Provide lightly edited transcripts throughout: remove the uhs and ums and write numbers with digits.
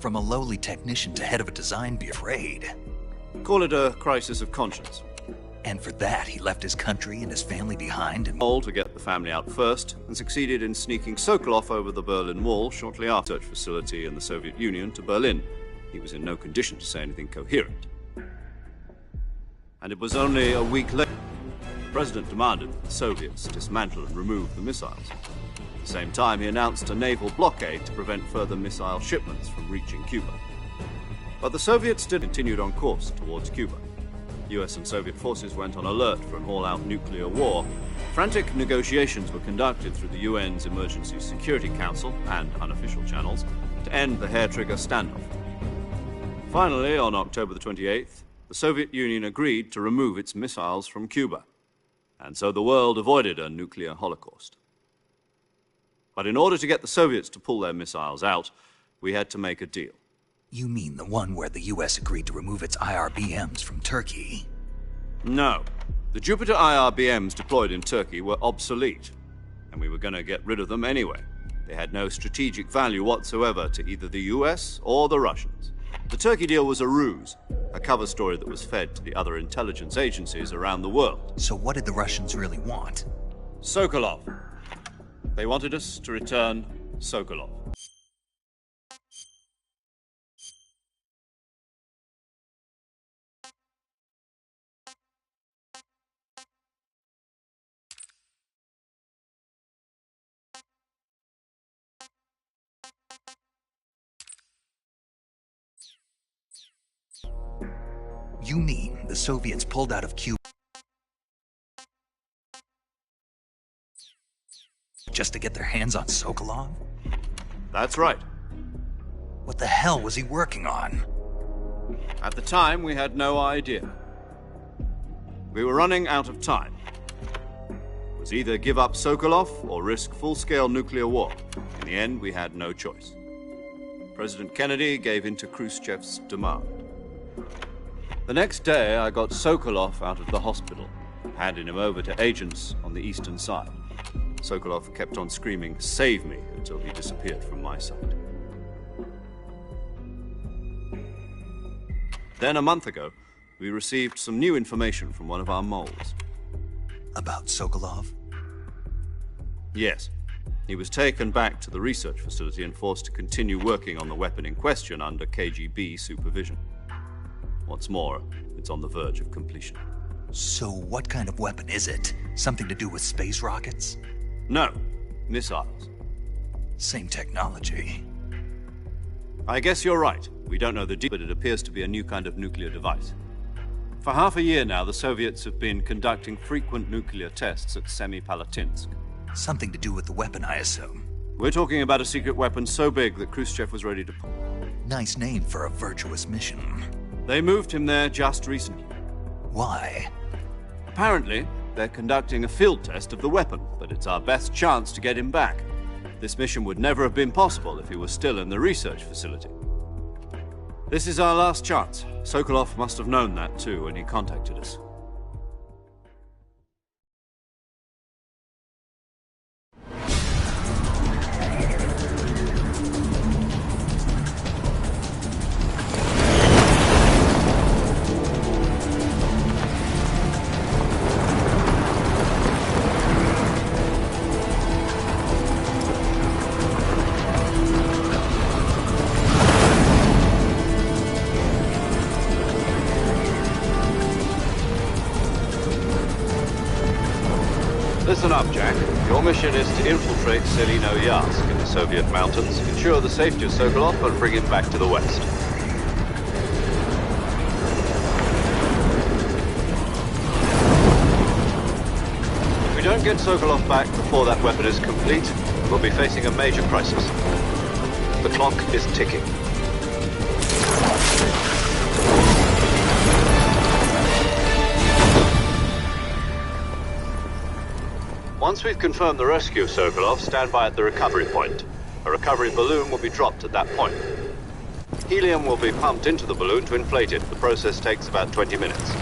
From a lowly technician to head of a design be afraid. Call it a crisis of conscience. And for that, he left his country and his family behind and... All to get the family out first, and succeeded in sneaking Sokolov over the Berlin Wall shortly after the facility in the Soviet Union to Berlin. He was in no condition to say anything coherent. And it was only a week later the President demanded that the Soviets dismantle and remove the missiles. At the same time, he announced a naval blockade to prevent further missile shipments from reaching Cuba. But the Soviets still continued on course towards Cuba. US and Soviet forces went on alert for an all-out nuclear war. Frantic negotiations were conducted through the UN's Emergency Security Council and unofficial channels to end the hair-trigger standoff. Finally, on October the 28th, the Soviet Union agreed to remove its missiles from Cuba. And so the world avoided a nuclear holocaust. But in order to get the Soviets to pull their missiles out, we had to make a deal. You mean the one where the US agreed to remove its IRBMs from Turkey? No. The Jupiter IRBMs deployed in Turkey were obsolete, and we were going to get rid of them anyway. They had no strategic value whatsoever to either the US or the Russians. The Turkey deal was a ruse, a cover story that was fed to the other intelligence agencies around the world. So what did the Russians really want? Sokolov. They wanted us to return Sokolov. You mean the Soviets pulled out of Cuba just to get their hands on Sokolov? That's right. What the hell was he working on? At the time, we had no idea. We were running out of time. It was either give up Sokolov or risk full-scale nuclear war. In the end, we had no choice. President Kennedy gave in to Khrushchev's demand. The next day, I got Sokolov out of the hospital, handing him over to agents on the eastern side. Sokolov kept on screaming, "Save me," until he disappeared from my sight. Then, a month ago, we received some new information from one of our moles. About Sokolov? Yes. He was taken back to the research facility and forced to continue working on the weapon in question under KGB supervision. What's more, it's on the verge of completion. So what kind of weapon is it? Something to do with space rockets? No, missiles. Same technology. I guess you're right. We don't know the details, but it appears to be a new kind of nuclear device. For half a year now, the Soviets have been conducting frequent nuclear tests at Semipalatinsk. Something to do with the weapon, I assume. We're talking about a secret weapon so big that Khrushchev was ready to... Nice name for a virtuous mission. They moved him there just recently. Why? Apparently, they're conducting a field test of the weapon, but it's our best chance to get him back. This mission would never have been possible if he was still in the research facility. This is our last chance. Sokolov must have known that too when he contacted us. Listen up, Jack. Your mission is to infiltrate Selino-Yarsk in the Soviet mountains, ensure the safety of Sokolov, and bring him back to the West. If we don't get Sokolov back before that weapon is complete, we'll be facing a major crisis. The clock is ticking. Once we've confirmed the rescue of Sokolov, stand by at the recovery point. A recovery balloon will be dropped at that point. Helium will be pumped into the balloon to inflate it. The process takes about 20 minutes.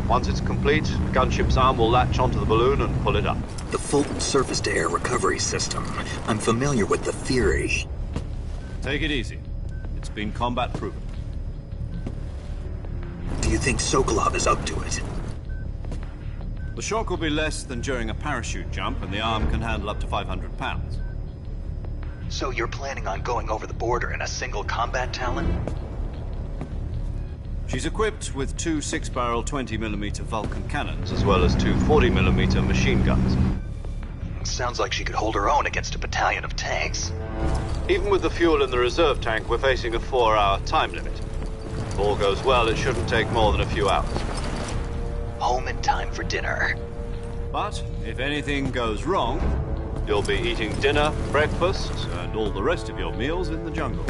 Once it's complete, the gunship's arm will latch onto the balloon and pull it up. The Fulton surface-to-air recovery system. I'm familiar with the theory. Take it easy. It's been combat proven. Do you think Sokolov is up to it? The shock will be less than during a parachute jump, and the arm can handle up to 500 pounds. So you're planning on going over the border in a single combat Talon? She's equipped with two 6-barrel 20mm Vulcan cannons, as well as two 40mm machine guns. Sounds like she could hold her own against a battalion of tanks. Even with the fuel in the reserve tank, we're facing a 4-hour time limit. If all goes well, it shouldn't take more than a few hours. Home in time for dinner. But if anything goes wrong, you'll be eating dinner, breakfast, and all the rest of your meals in the jungle.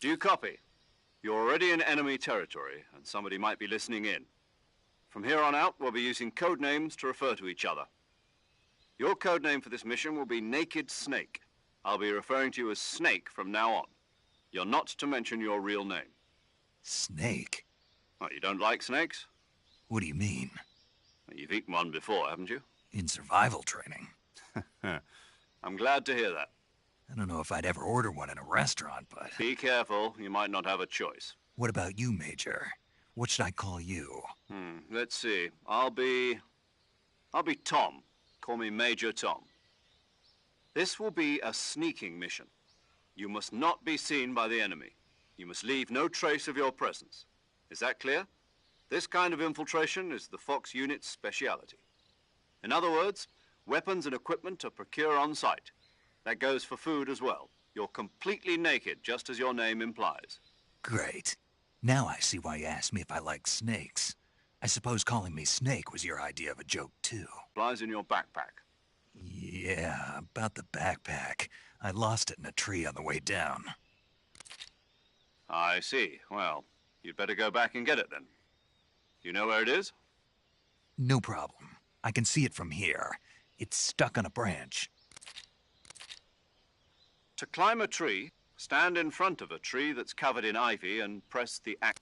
Do you copy? You're already in enemy territory, and somebody might be listening in. From here on out, we'll be using code names to refer to each other. Your code name for this mission will be Naked Snake. I'll be referring to you as Snake from now on. You're not to mention your real name. Snake? What, you don't like snakes? What do you mean? You've eaten one before, haven't you? In survival training. I'm glad to hear that. I don't know if I'd ever order one in a restaurant, but... Be careful, you might not have a choice. What about you, Major? What should I call you? Let's see. I'll be Tom. Call me Major Tom. This will be a sneaking mission. You must not be seen by the enemy. You must leave no trace of your presence. Is that clear? This kind of infiltration is the Fox unit's speciality. In other words, weapons and equipment are procured on site. That goes for food as well. You're completely naked, just as your name implies. Great. Now I see why you asked me if I like snakes. I suppose calling me Snake was your idea of a joke, too. Lies in your backpack. Yeah, about the backpack. I lost it in a tree on the way down. I see. Well, you'd better go back and get it then. You know where it is? No problem. I can see it from here. It's stuck on a branch. To climb a tree, stand in front of a tree that's covered in ivy and press the act.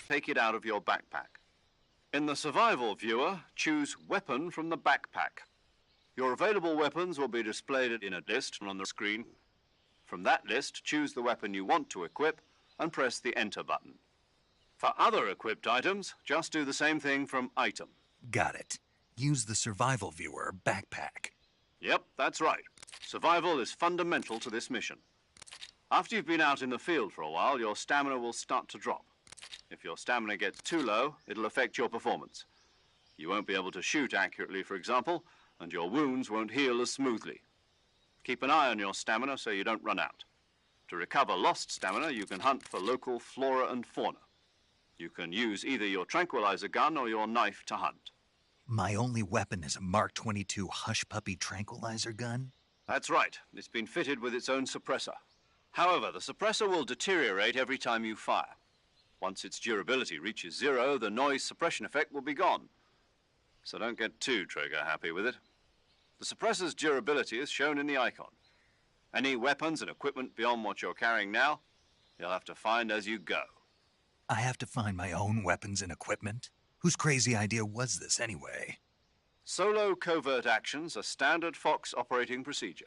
Take it out of your backpack. In the survival viewer, choose Weapon from the backpack. Your available weapons will be displayed in a list on the screen. From that list, choose the weapon you want to equip and press the Enter button. For other equipped items, just do the same thing from Item. Got it. Use the survival viewer backpack. Yep, that's right. Survival is fundamental to this mission. After you've been out in the field for a while, your stamina will start to drop. If your stamina gets too low, it'll affect your performance. You won't be able to shoot accurately, for example, and your wounds won't heal as smoothly. Keep an eye on your stamina so you don't run out. To recover lost stamina, you can hunt for local flora and fauna. You can use either your tranquilizer gun or your knife to hunt. My only weapon is a Mark 22 Hush Puppy tranquilizer gun? That's right. It's been fitted with its own suppressor. However, the suppressor will deteriorate every time you fire. Once its durability reaches 0, the noise suppression effect will be gone. So don't get too trigger happy with it. The suppressor's durability is shown in the icon. Any weapons and equipment beyond what you're carrying now, you'll have to find as you go. I have to find my own weapons and equipment? Whose crazy idea was this anyway? Solo covert actions are standard Fox operating procedure.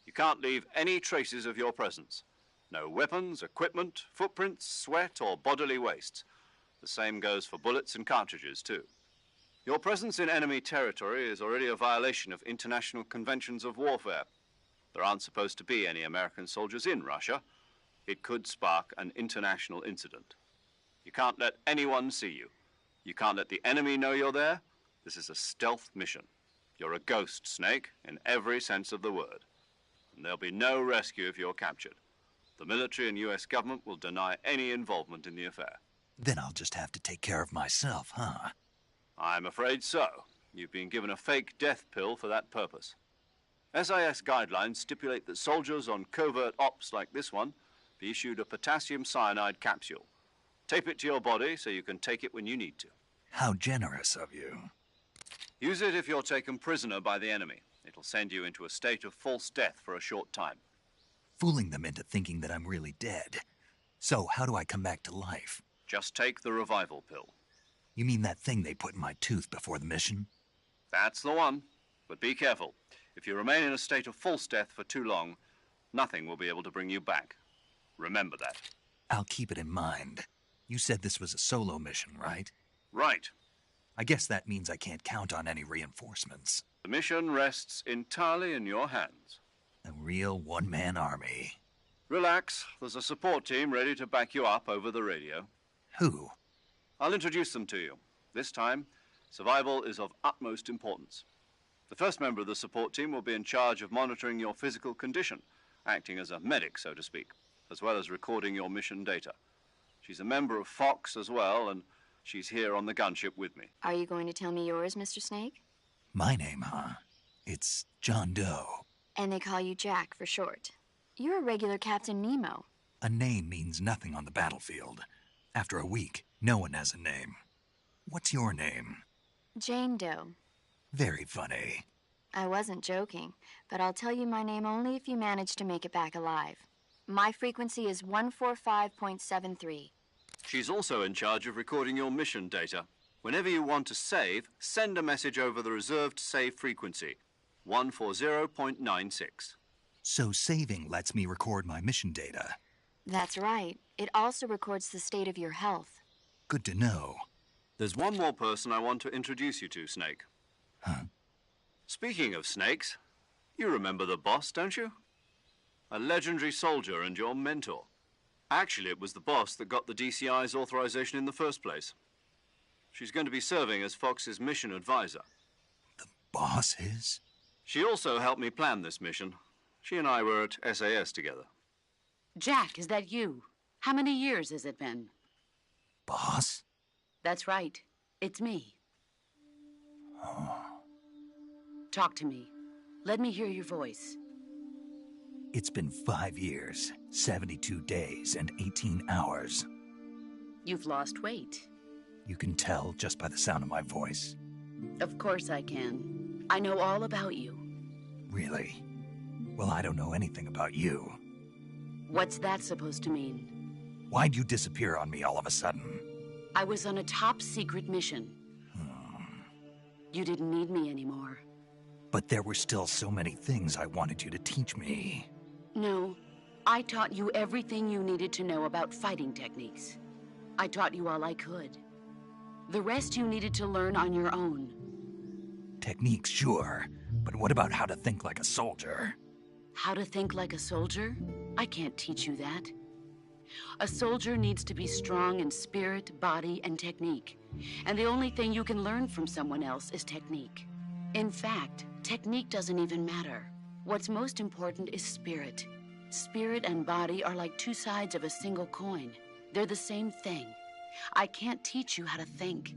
You can't leave any traces of your presence. No weapons, equipment, footprints, sweat, or bodily wastes. The same goes for bullets and cartridges, too. Your presence in enemy territory is already a violation of international conventions of warfare. There aren't supposed to be any American soldiers in Russia. It could spark an international incident. You can't let anyone see you. You can't let the enemy know you're there. This is a stealth mission. You're a ghost, Snake, in every sense of the word. And there'll be no rescue if you're captured. The military and U.S. government will deny any involvement in the affair. Then I'll just have to take care of myself, huh? I'm afraid so. You've been given a fake death pill for that purpose. SIS guidelines stipulate that soldiers on covert ops like this one be issued a potassium cyanide capsule. Tape it to your body so you can take it when you need to. How generous of you. Use it if you're taken prisoner by the enemy. It'll send you into a state of false death for a short time. Fooling them into thinking that I'm really dead. So how do I come back to life? Just take the revival pill. You mean that thing they put in my tooth before the mission? That's the one. But be careful. If you remain in a state of false death for too long, nothing will be able to bring you back. Remember that. I'll keep it in mind. You said this was a solo mission, right? Right. I guess that means I can't count on any reinforcements. The mission rests entirely in your hands. A real one-man army. Relax. There's a support team ready to back you up over the radio. Who? I'll introduce them to you. This time, survival is of utmost importance. The first member of the support team will be in charge of monitoring your physical condition, acting as a medic, so to speak, as well as recording your mission data. She's a member of Fox as well, and she's here on the gunship with me. Are you going to tell me yours, Mr. Snake? My name, huh? It's John Doe. And they call you Jack for short. You're a regular Captain Nemo. A name means nothing on the battlefield. After a week, no one has a name. What's your name? Jane Doe. Very funny. I wasn't joking, but I'll tell you my name only if you manage to make it back alive. My frequency is 145.73. She's also in charge of recording your mission data. Whenever you want to save, send a message over the reserved save frequency, 140.96. So saving lets me record my mission data. That's right. It also records the state of your health. Good to know. There's one more person I want to introduce you to, Snake. Huh? Speaking of snakes, you remember the boss, don't you? A legendary soldier and your mentor. Actually, it was the boss that got the DCI's authorization in the first place. She's going to be serving as Fox's mission advisor. The boss is? She also helped me plan this mission. She and I were at SAS together. Jack, is that you? How many years has it been? Boss? That's right. It's me. Oh. Talk to me. Let me hear your voice. It's been 5 years, 72 days, and 18 hours. You've lost weight. You can tell just by the sound of my voice. Of course I can. I know all about you. Really? Well, I don't know anything about you. What's that supposed to mean? Why'd you disappear on me all of a sudden? I was on a top-secret mission. You didn't need me anymore. But there were still so many things I wanted you to teach me. No, I taught you everything you needed to know about fighting techniques. I taught you all I could. The rest you needed to learn on your own. Techniques, sure. But what about how to think like a soldier? How to think like a soldier? I can't teach you that. A soldier needs to be strong in spirit, body, and technique. And the only thing you can learn from someone else is technique. In fact, technique doesn't even matter. What's most important is spirit. Spirit and body are like two sides of a single coin. They're the same thing. I can't teach you how to think.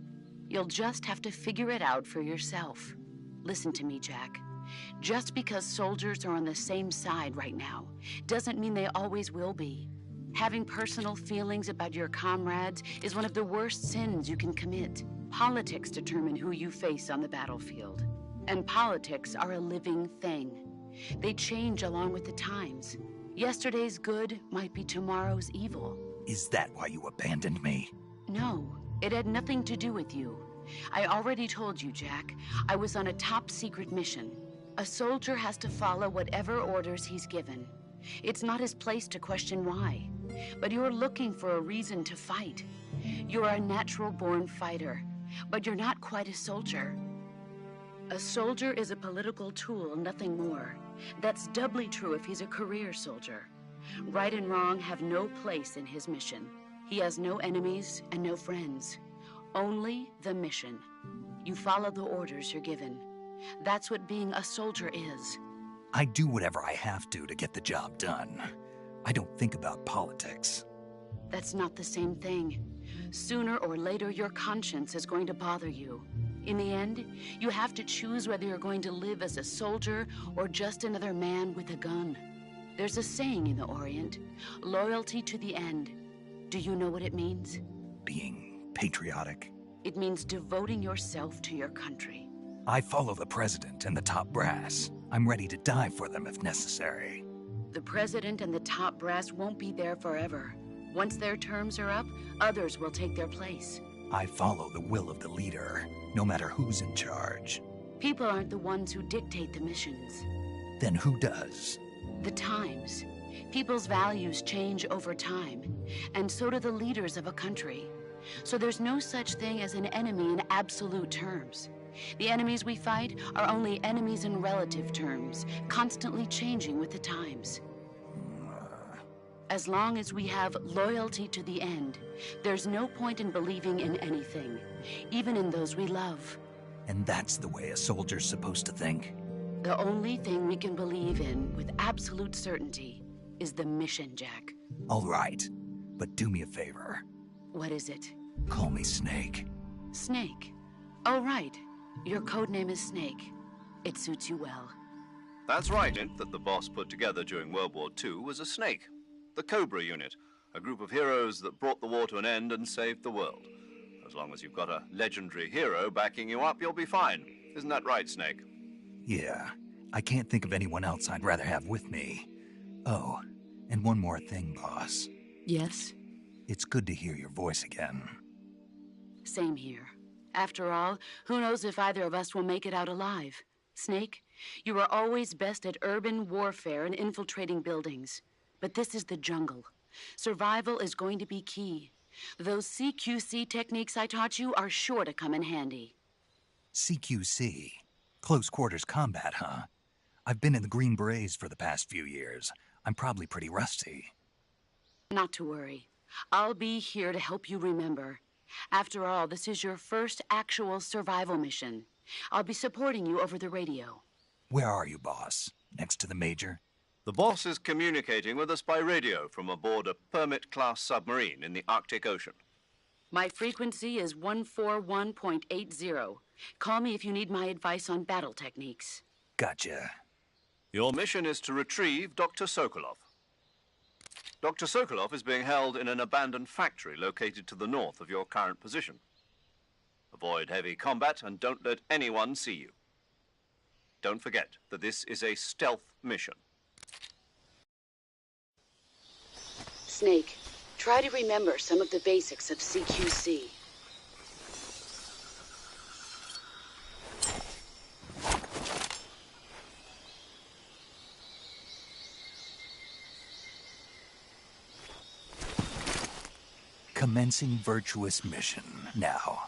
You'll just have to figure it out for yourself. Listen to me, Jack. Just because soldiers are on the same side right now doesn't mean they always will be. Having personal feelings about your comrades is one of the worst sins you can commit. Politics determine who you face on the battlefield. And politics are a living thing. They change along with the times. Yesterday's good might be tomorrow's evil. Is that why you abandoned me? No, it had nothing to do with you. I already told you, Jack. I was on a top-secret mission. A soldier has to follow whatever orders he's given. It's not his place to question why. But you're looking for a reason to fight. You're a natural-born fighter, but you're not quite a soldier. A soldier is a political tool, nothing more. That's doubly true if he's a career soldier. Right and wrong have no place in his mission. He has no enemies and no friends. Only the mission. You follow the orders you're given. That's what being a soldier is. I do whatever I have to get the job done. I don't think about politics. That's not the same thing. Sooner or later, your conscience is going to bother you. In the end, you have to choose whether you're going to live as a soldier or just another man with a gun. There's a saying in the Orient, loyalty to the end. Do you know what it means? Being patriotic. It means devoting yourself to your country. I follow the president and the top brass. I'm ready to die for them if necessary. The president and the top brass won't be there forever. Once their terms are up, others will take their place. I follow the will of the leader, no matter who's in charge. People aren't the ones who dictate the missions. Then who does? The times. People's values change over time, and so do the leaders of a country. So there's no such thing as an enemy in absolute terms. The enemies we fight are only enemies in relative terms, constantly changing with the times. As long as we have loyalty to the end, there's no point in believing in anything, even in those we love. And that's the way a soldier's supposed to think? The only thing we can believe in with absolute certainty is the mission, Jack. All right, but do me a favor. What is it? Call me Snake. Snake? Oh, right. Your codename is Snake. It suits you well. That's right, that the boss put together during World War II was a snake. The Cobra Unit, a group of heroes that brought the war to an end and saved the world. As long as you've got a legendary hero backing you up, you'll be fine. Isn't that right, Snake? Yeah, I can't think of anyone else I'd rather have with me. Oh, and one more thing, boss. Yes? It's good to hear your voice again. Same here. After all, who knows if either of us will make it out alive? Snake, you are always best at urban warfare and infiltrating buildings. But this is the jungle. Survival is going to be key. Those CQC techniques I taught you are sure to come in handy. CQC? Close quarters combat, huh? I've been in the Green Berets for the past few years. I'm probably pretty rusty. Not to worry. I'll be here to help you remember. After all, this is your first actual survival mission. I'll be supporting you over the radio. Where are you, boss? Next to the Major? The boss is communicating with us by radio from aboard a Permit-class submarine in the Arctic Ocean. My frequency is 141.80. Call me if you need my advice on battle techniques. Gotcha. Your mission is to retrieve Dr. Sokolov. Dr. Sokolov is being held in an abandoned factory located to the north of your current position. Avoid heavy combat and don't let anyone see you. Don't forget that this is a stealth mission. Snake, try to remember some of the basics of CQC. Commencing virtuous mission now.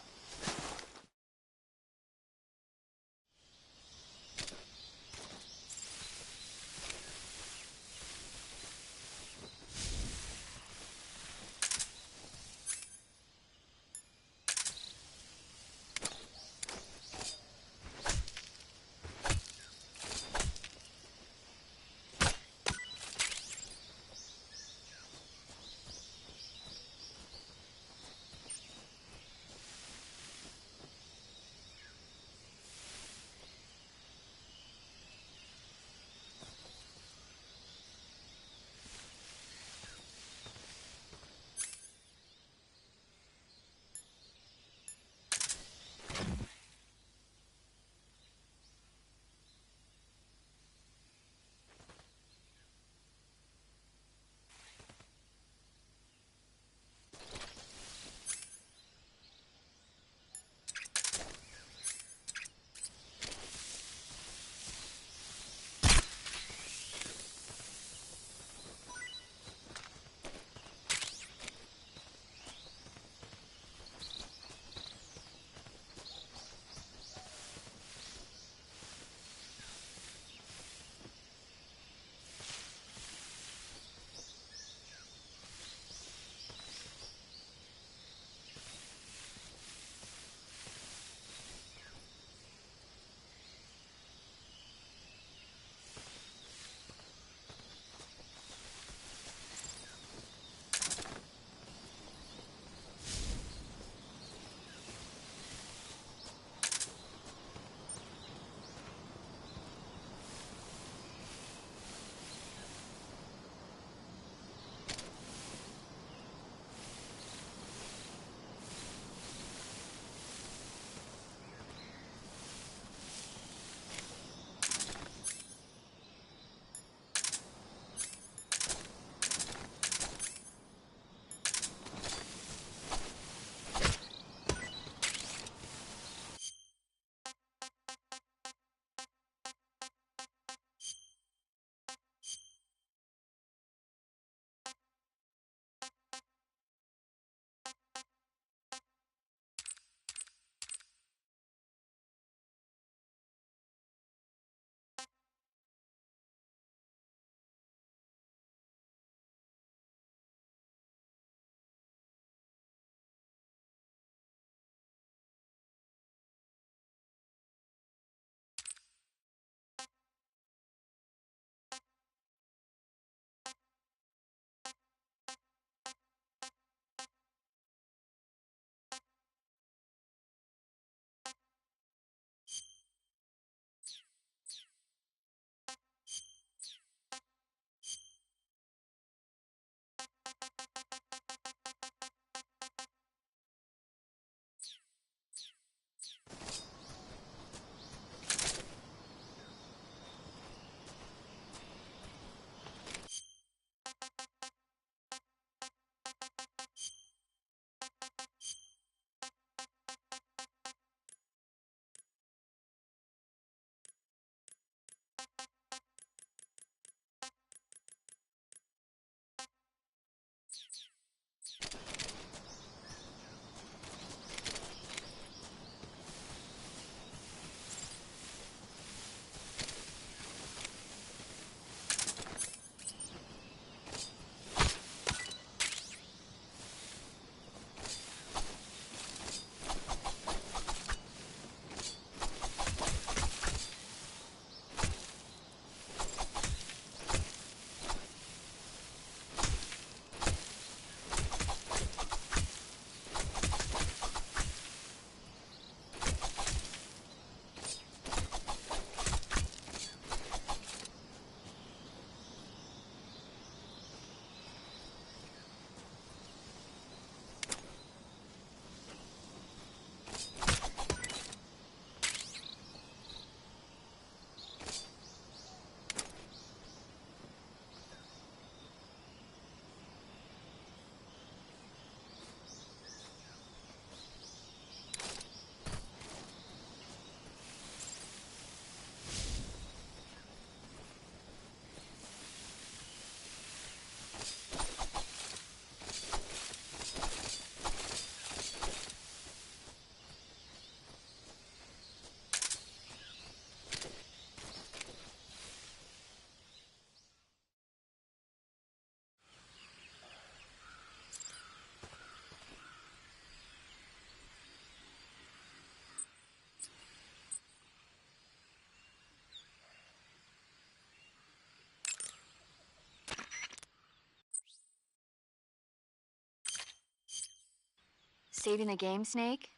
Saving the game, Snake?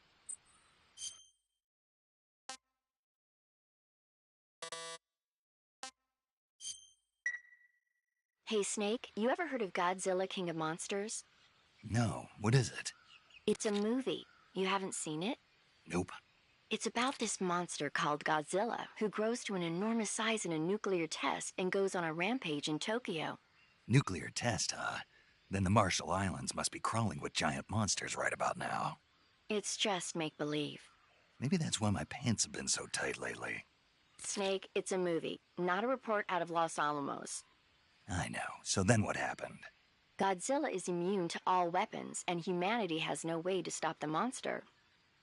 Hey, Snake, you ever heard of Godzilla King of Monsters? No, what is it? It's a movie. You haven't seen it? Nope. It's about this monster called Godzilla, who grows to an enormous size in a nuclear test and goes on a rampage in Tokyo. Nuclear test, huh? Then the Marshall Islands must be crawling with giant monsters right about now. It's just make-believe. Maybe that's why my pants have been so tight lately. Snake, it's a movie, not a report out of Los Alamos. I know. So then what happened? Godzilla is immune to all weapons, and humanity has no way to stop the monster.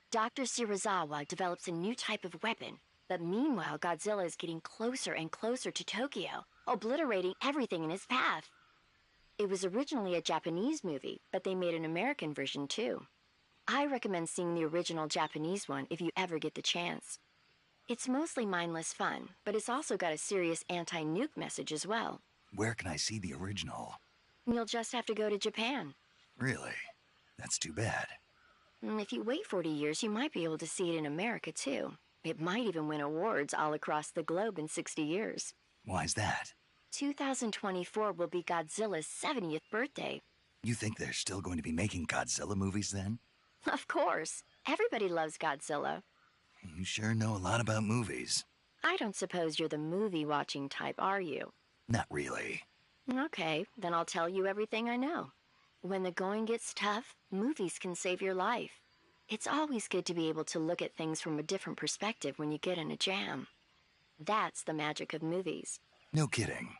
Dr. Shirazawa develops a new type of weapon, but meanwhile Godzilla is getting closer and closer to Tokyo, obliterating everything in his path. It was originally a Japanese movie, but they made an American version too. I recommend seeing the original Japanese one if you ever get the chance. It's mostly mindless fun, but it's also got a serious anti-nuke message as well. Where can I see the original? You'll just have to go to Japan. Really? That's too bad. If you wait 40 years, you might be able to see it in America too. It might even win awards all across the globe in 60 years. Why's that? 2024 will be Godzilla's 70th birthday. You think they're still going to be making Godzilla movies then? Of course. Everybody loves Godzilla. You sure know a lot about movies. I don't suppose you're the movie-watching type, are you? Not really. Okay, then I'll tell you everything I know. When the going gets tough, movies can save your life. It's always good to be able to look at things from a different perspective when you get in a jam. That's the magic of movies. No kidding.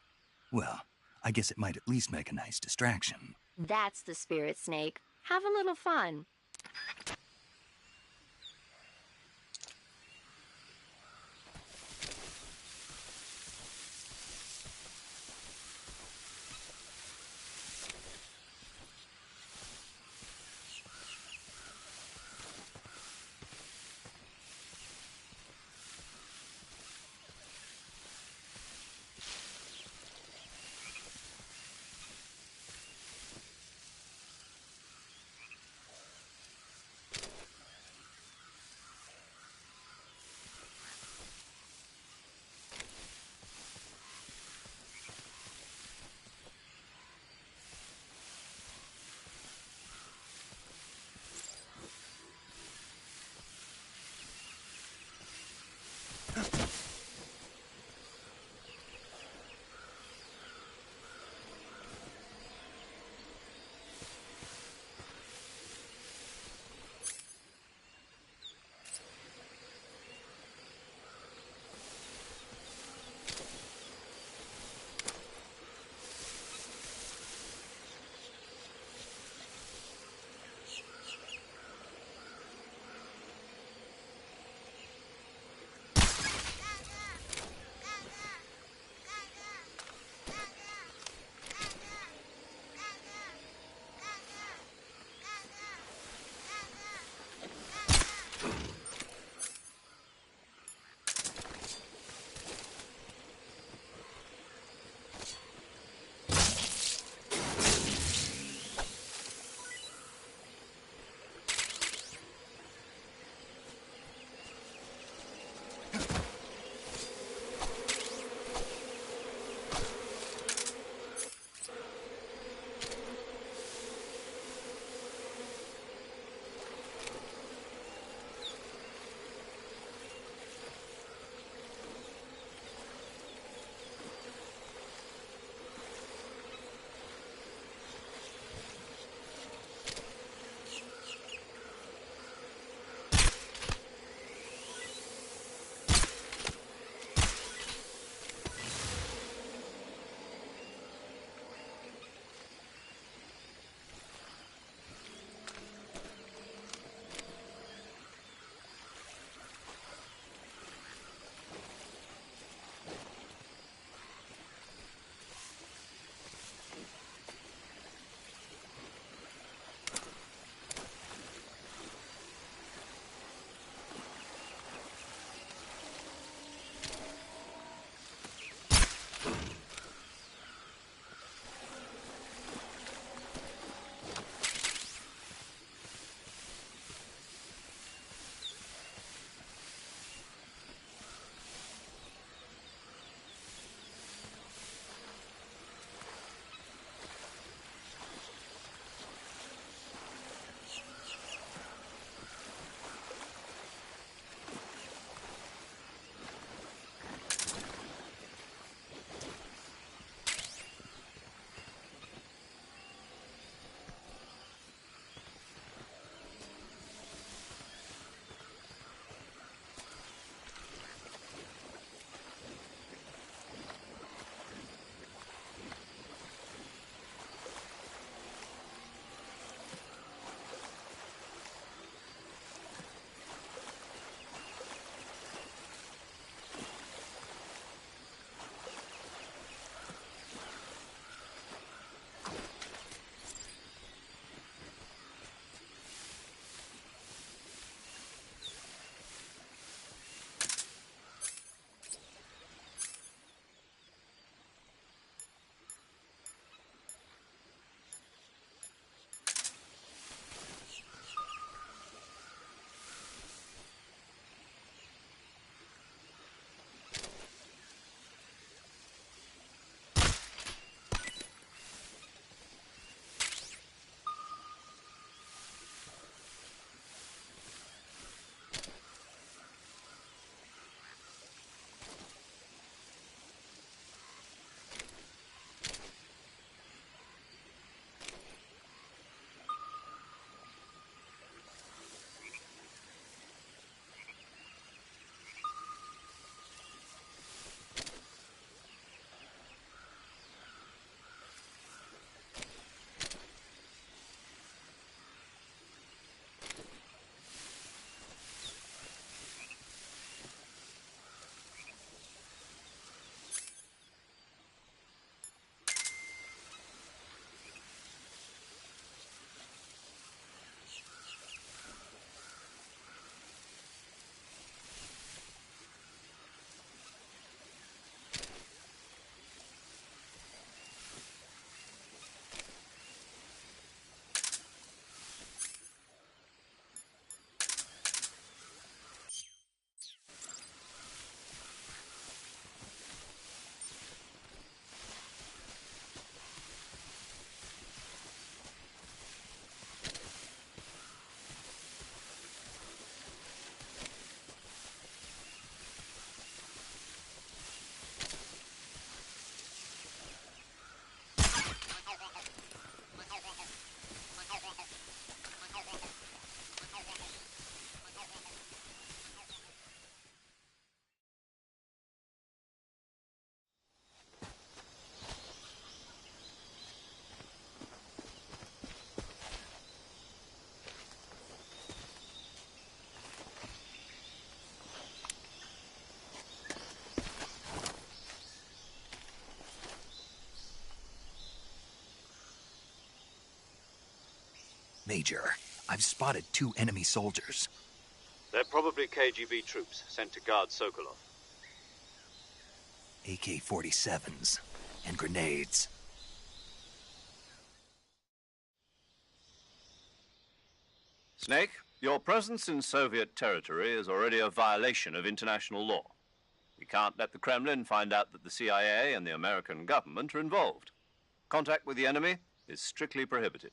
Well, I guess it might at least make a nice distraction. That's the spirit, Snake. Have a little fun. Major, I've spotted 2 enemy soldiers. They're probably KGB troops sent to guard Sokolov. AK-47s and grenades. Snake, your presence in Soviet territory is already a violation of international law. We can't let the Kremlin find out that the CIA and the American government are involved. Contact with the enemy is strictly prohibited.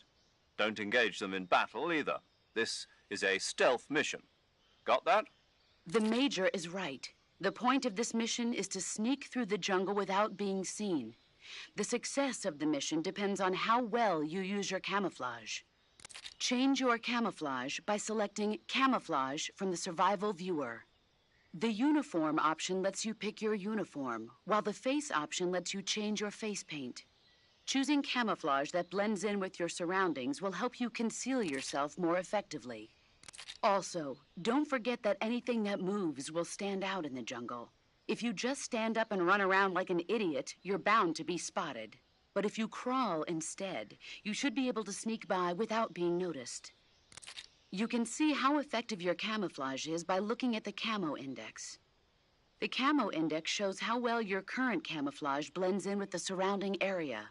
Don't engage them in battle either. This is a stealth mission. Got that? The Major is right. The point of this mission is to sneak through the jungle without being seen. The success of the mission depends on how well you use your camouflage. Change your camouflage by selecting Camouflage from the Survival Viewer. The Uniform option lets you pick your uniform, while the Face option lets you change your face paint. Choosing camouflage that blends in with your surroundings will help you conceal yourself more effectively. Also, don't forget that anything that moves will stand out in the jungle. If you just stand up and run around like an idiot, you're bound to be spotted. But if you crawl instead, you should be able to sneak by without being noticed. You can see how effective your camouflage is by looking at the Camo Index. The Camo Index shows how well your current camouflage blends in with the surrounding area.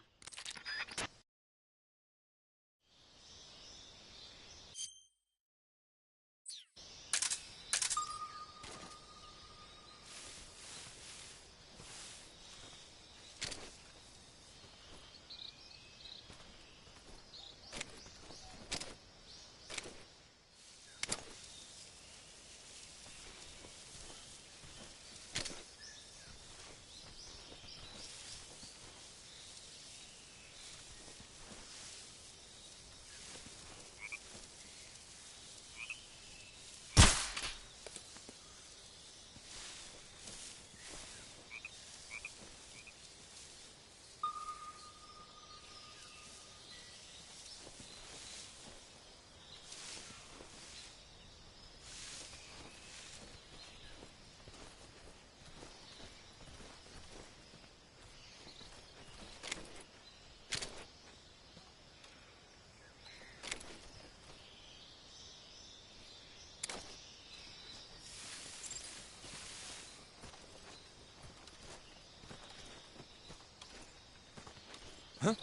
Huh?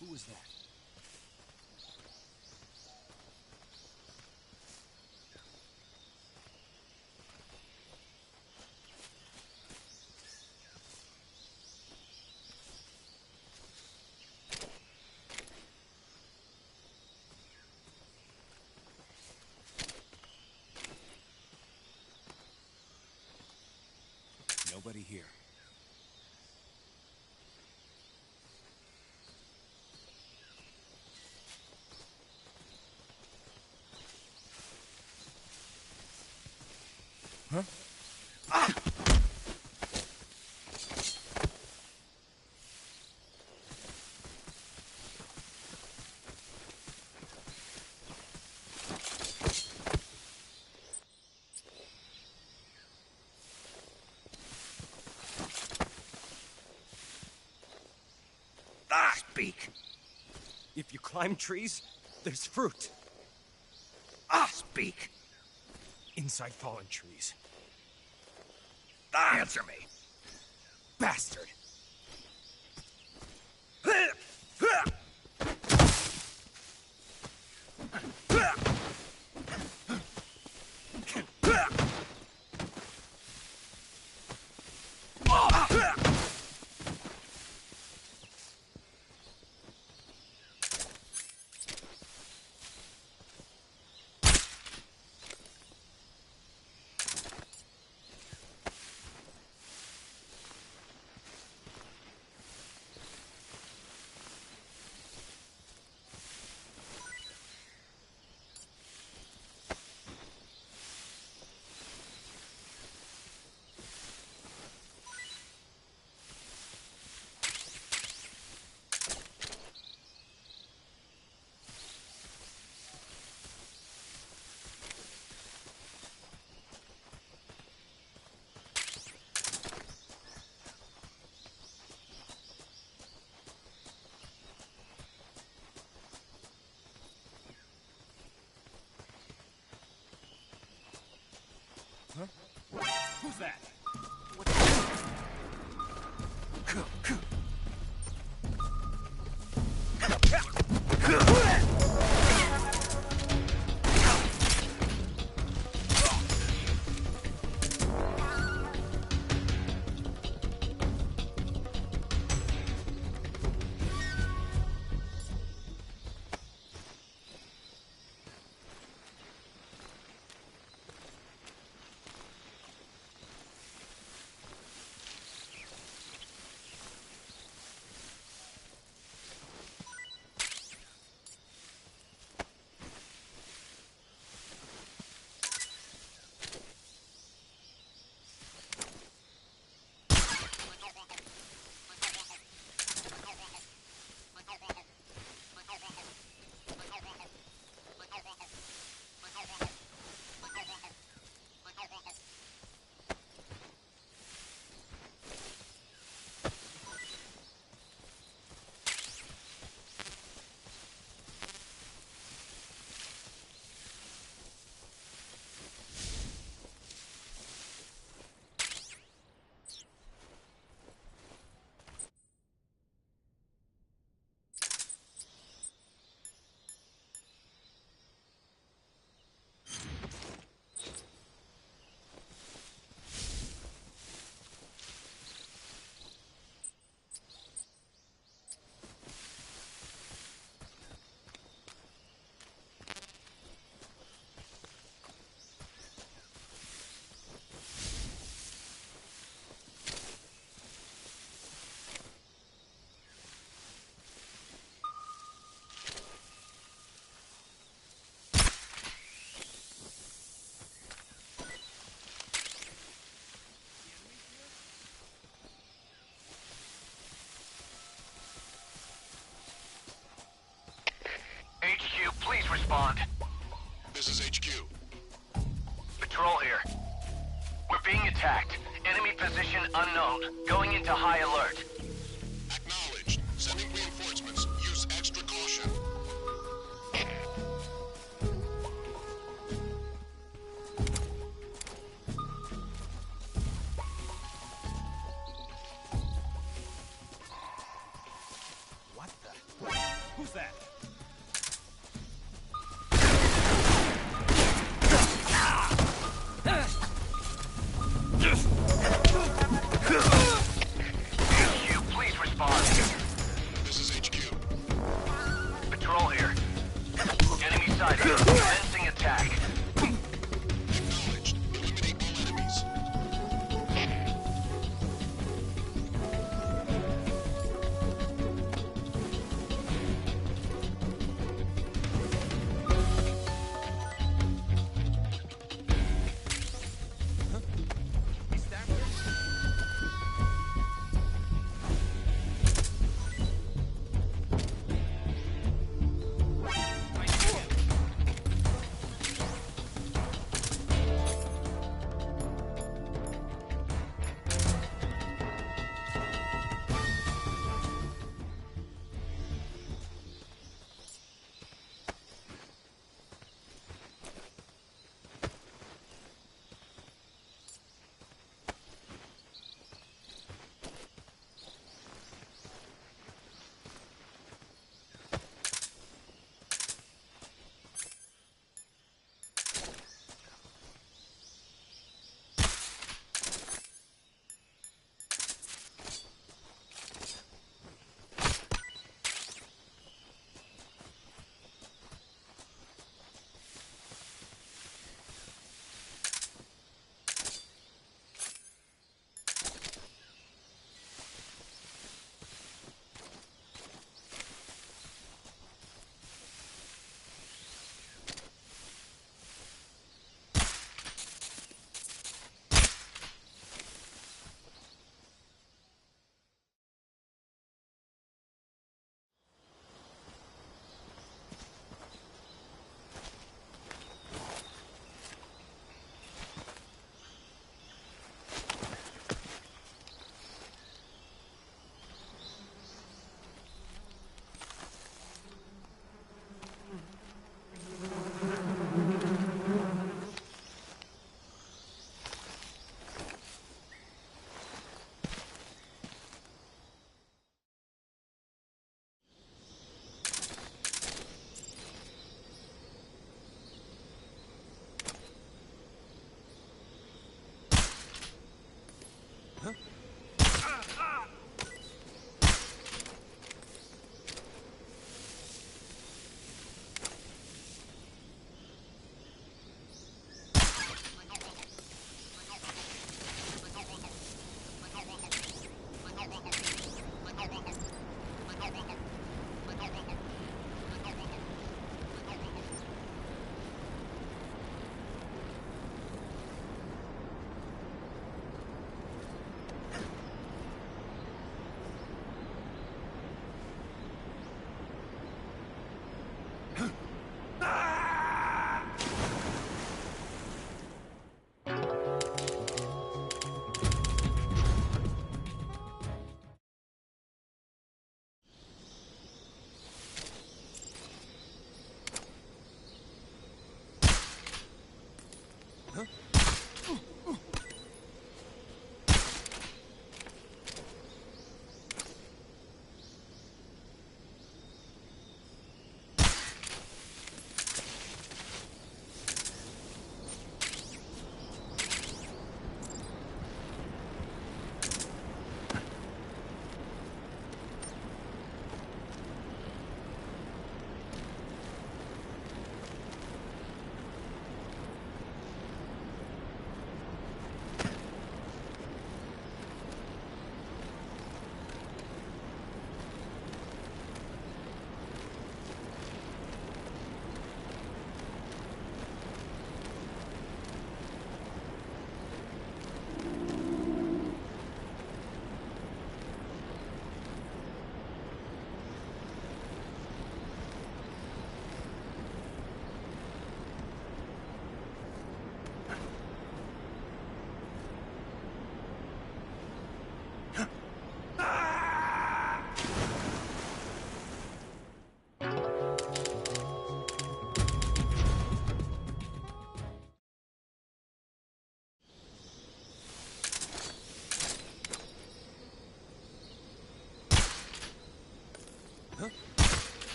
Who was that? Nobody here. Huh? Ah! Speak. If you climb trees, there's fruit. Speak. Inside fallen trees. Answer me. Bastard! that? HQ, please respond. This is HQ. Patrol here. We're being attacked. Enemy position unknown. Going into high alert. Acknowledged. Sending reinforcements. Use extra caution. What the? Who's that? HQ, please respond. This is HQ. Patrol here. Enemy sighted. Commencing attack. Acknowledged. Eliminate all enemies. Is that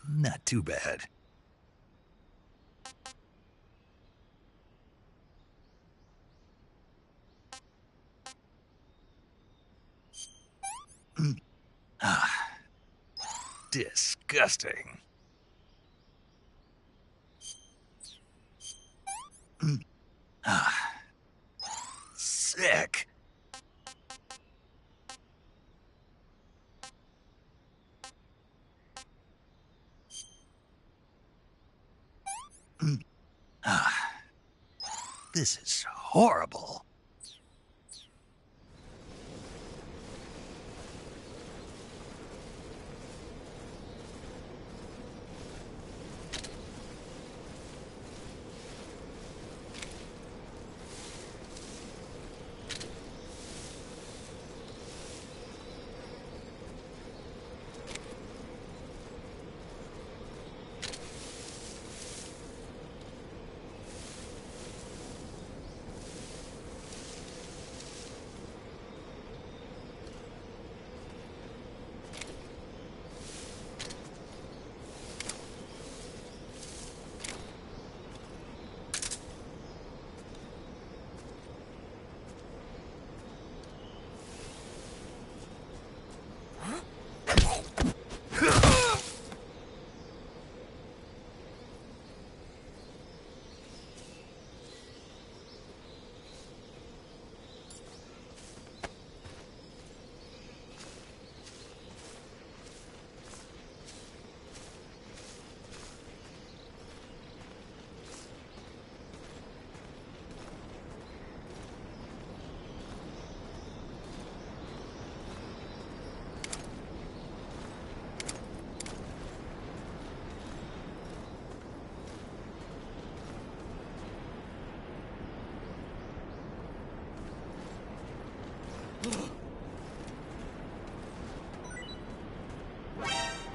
Not too bad. Disgusting. Sick. This is horrible.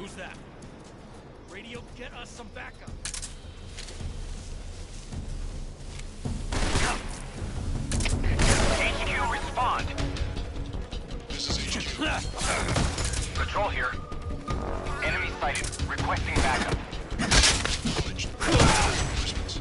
Who's that? Radio, get us some backup. HQ, respond. This is HQ. Patrol here. Enemy sighted. Requesting backup. Acknowledged. Reinforcements.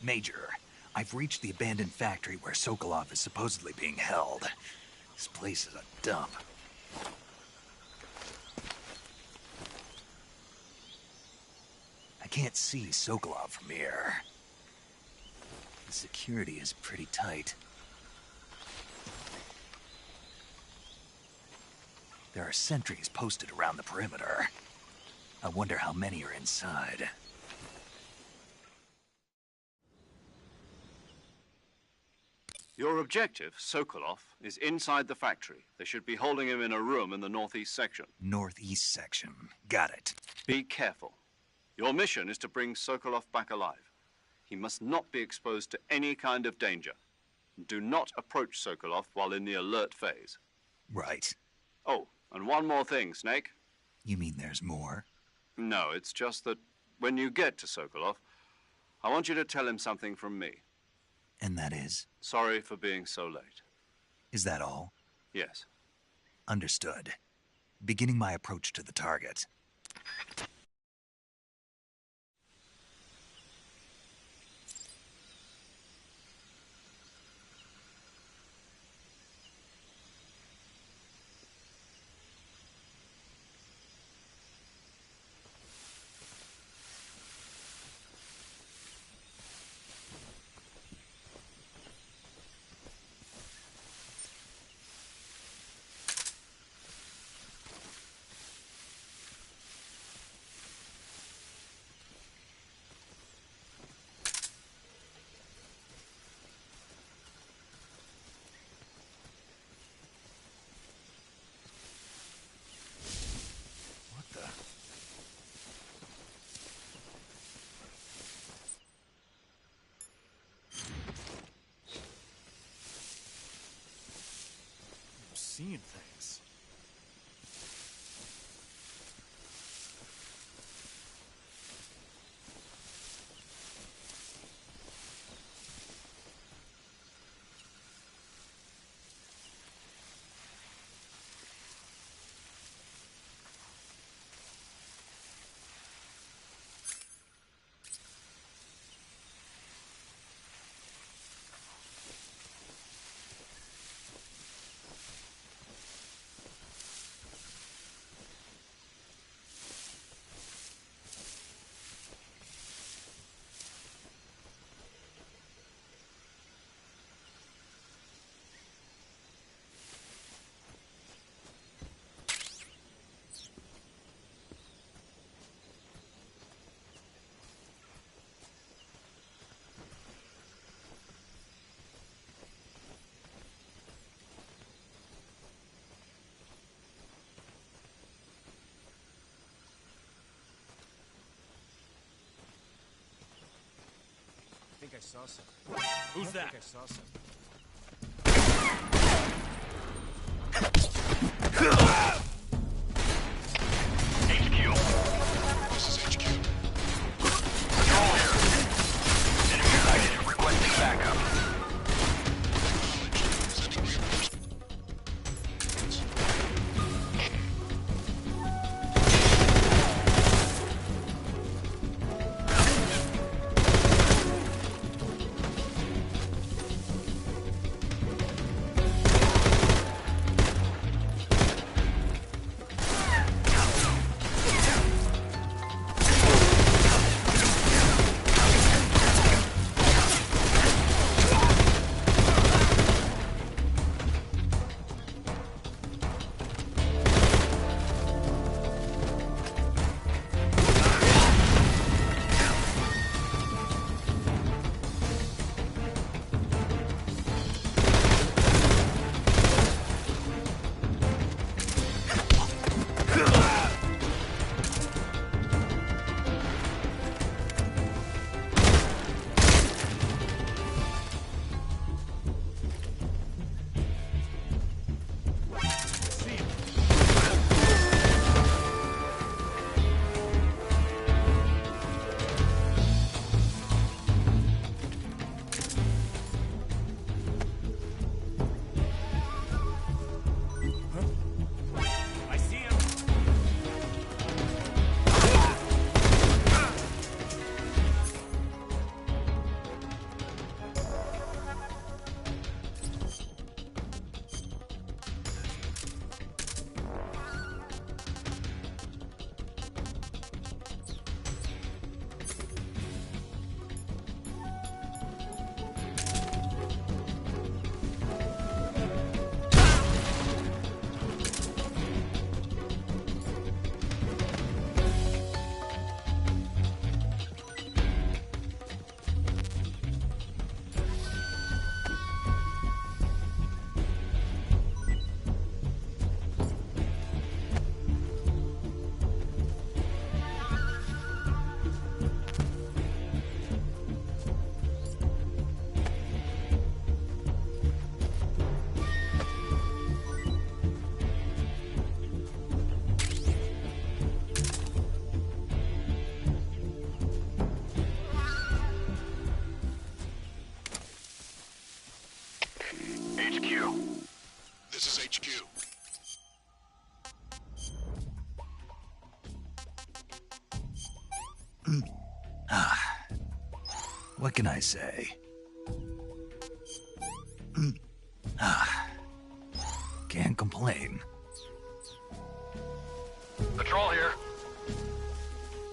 Major, I've reached the abandoned factory where Sokolov is supposedly being held. This place is a dump. I can't see Sokolov from here. The security is pretty tight. There are sentries posted around the perimeter. I wonder how many are inside. Your objective, Sokolov, is inside the factory. They should be holding him in a room in the northeast section. Northeast section. Got it. Be careful. Your mission is to bring Sokolov back alive. He must not be exposed to any kind of danger. Do not approach Sokolov while in the alert phase. Right. Oh, and one more thing, Snake. You mean there's more? No, it's just that when you get to Sokolov, I want you to tell him something from me. And that is? Sorry for being so late. Is that all? Yes. Understood. Beginning my approach to the target. Seeing things. I think I saw something. Who's that? I think I saw something. HQ. This is HQ. Control here. Enemy sighted. Requesting backup. Acknowledged. Sending reinforcements. This is HQ. What can I say? Can't complain. Patrol here.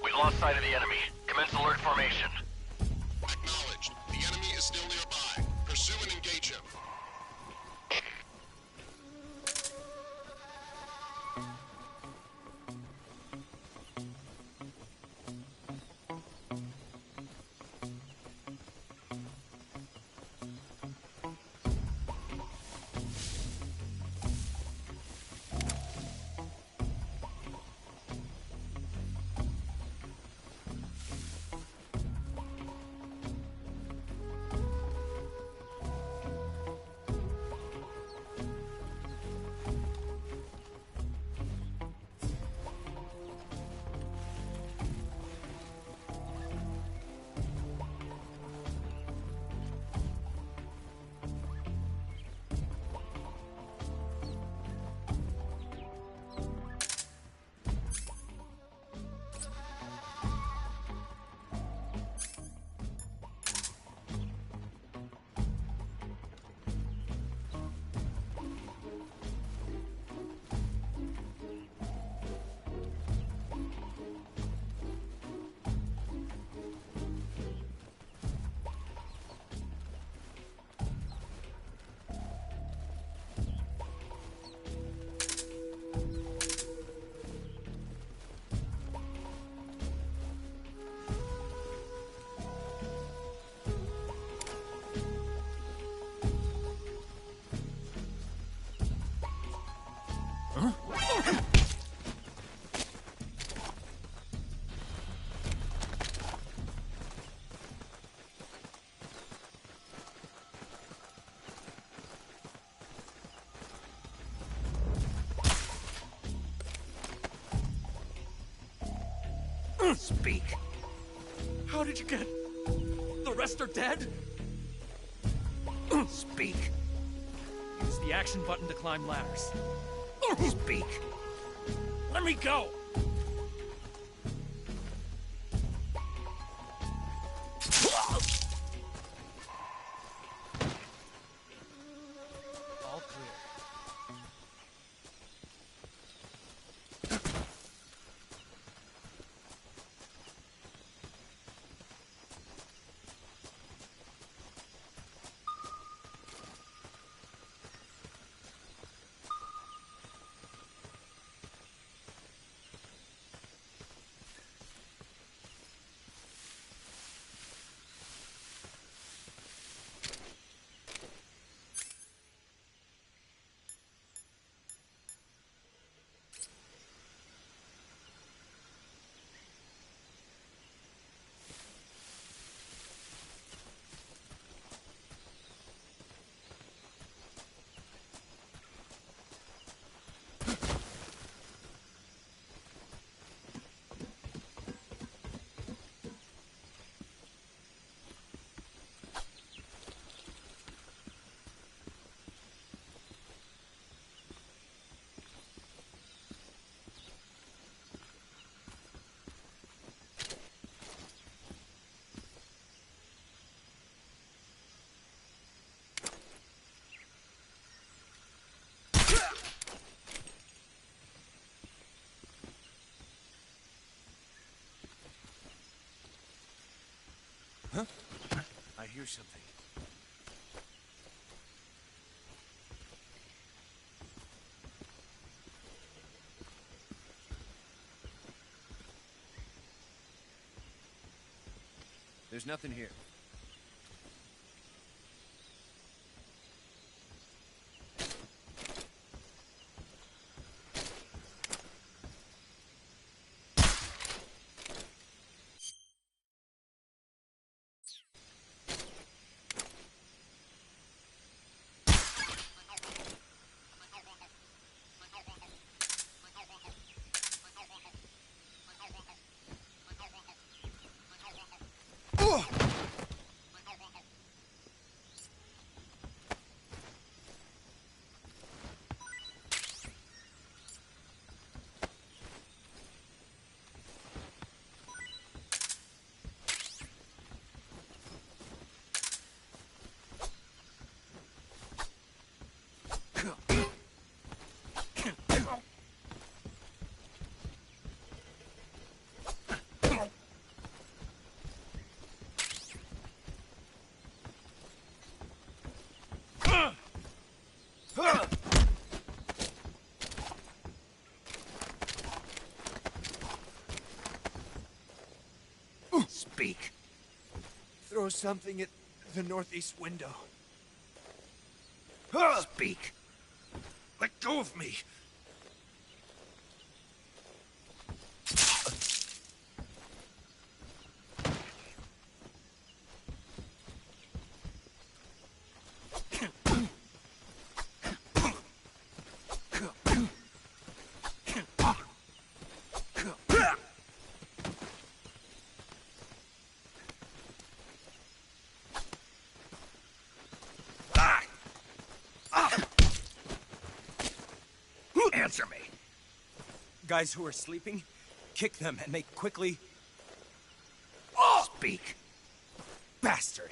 We lost sight of the enemy. Commence alert formation. Acknowledged. The enemy is still nearby. Pursue and engage him. Speak. How did you get... The rest are dead? Speak. Use the action button to climb ladders. Speak. Let me go! All clear. I hear something. There's nothing here. throw something at the northeast window. Speak. Let go of me! Answer me. Guys who are sleeping, kick them and make quickly... Speak. Bastard!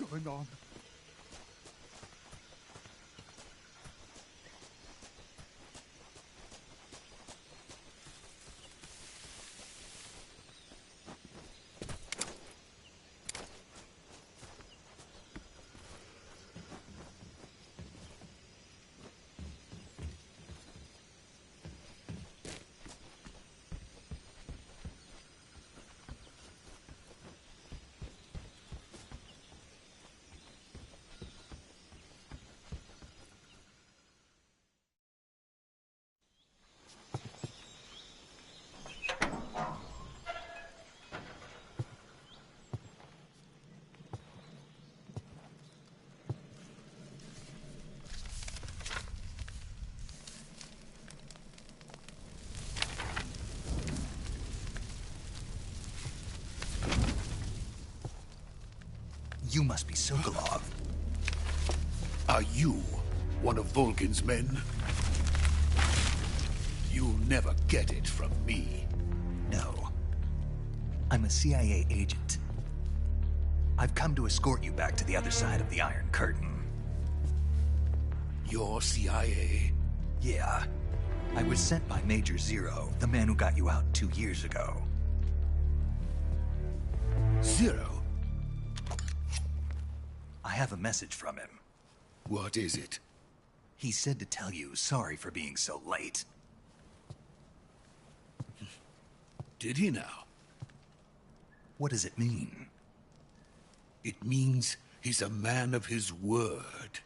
Going on. You must be Sokolov. Are you one of Volgin's men? You'll never get it from me. No. I'm a CIA agent. I've come to escort you back to the other side of the Iron Curtain. You're CIA? Yeah. I was sent by Major Zero, the man who got you out 2 years ago. Zero? I have a message from him. What is it? He said to tell you sorry for being so late. Did he now? What does it mean? It means He's a man of his word.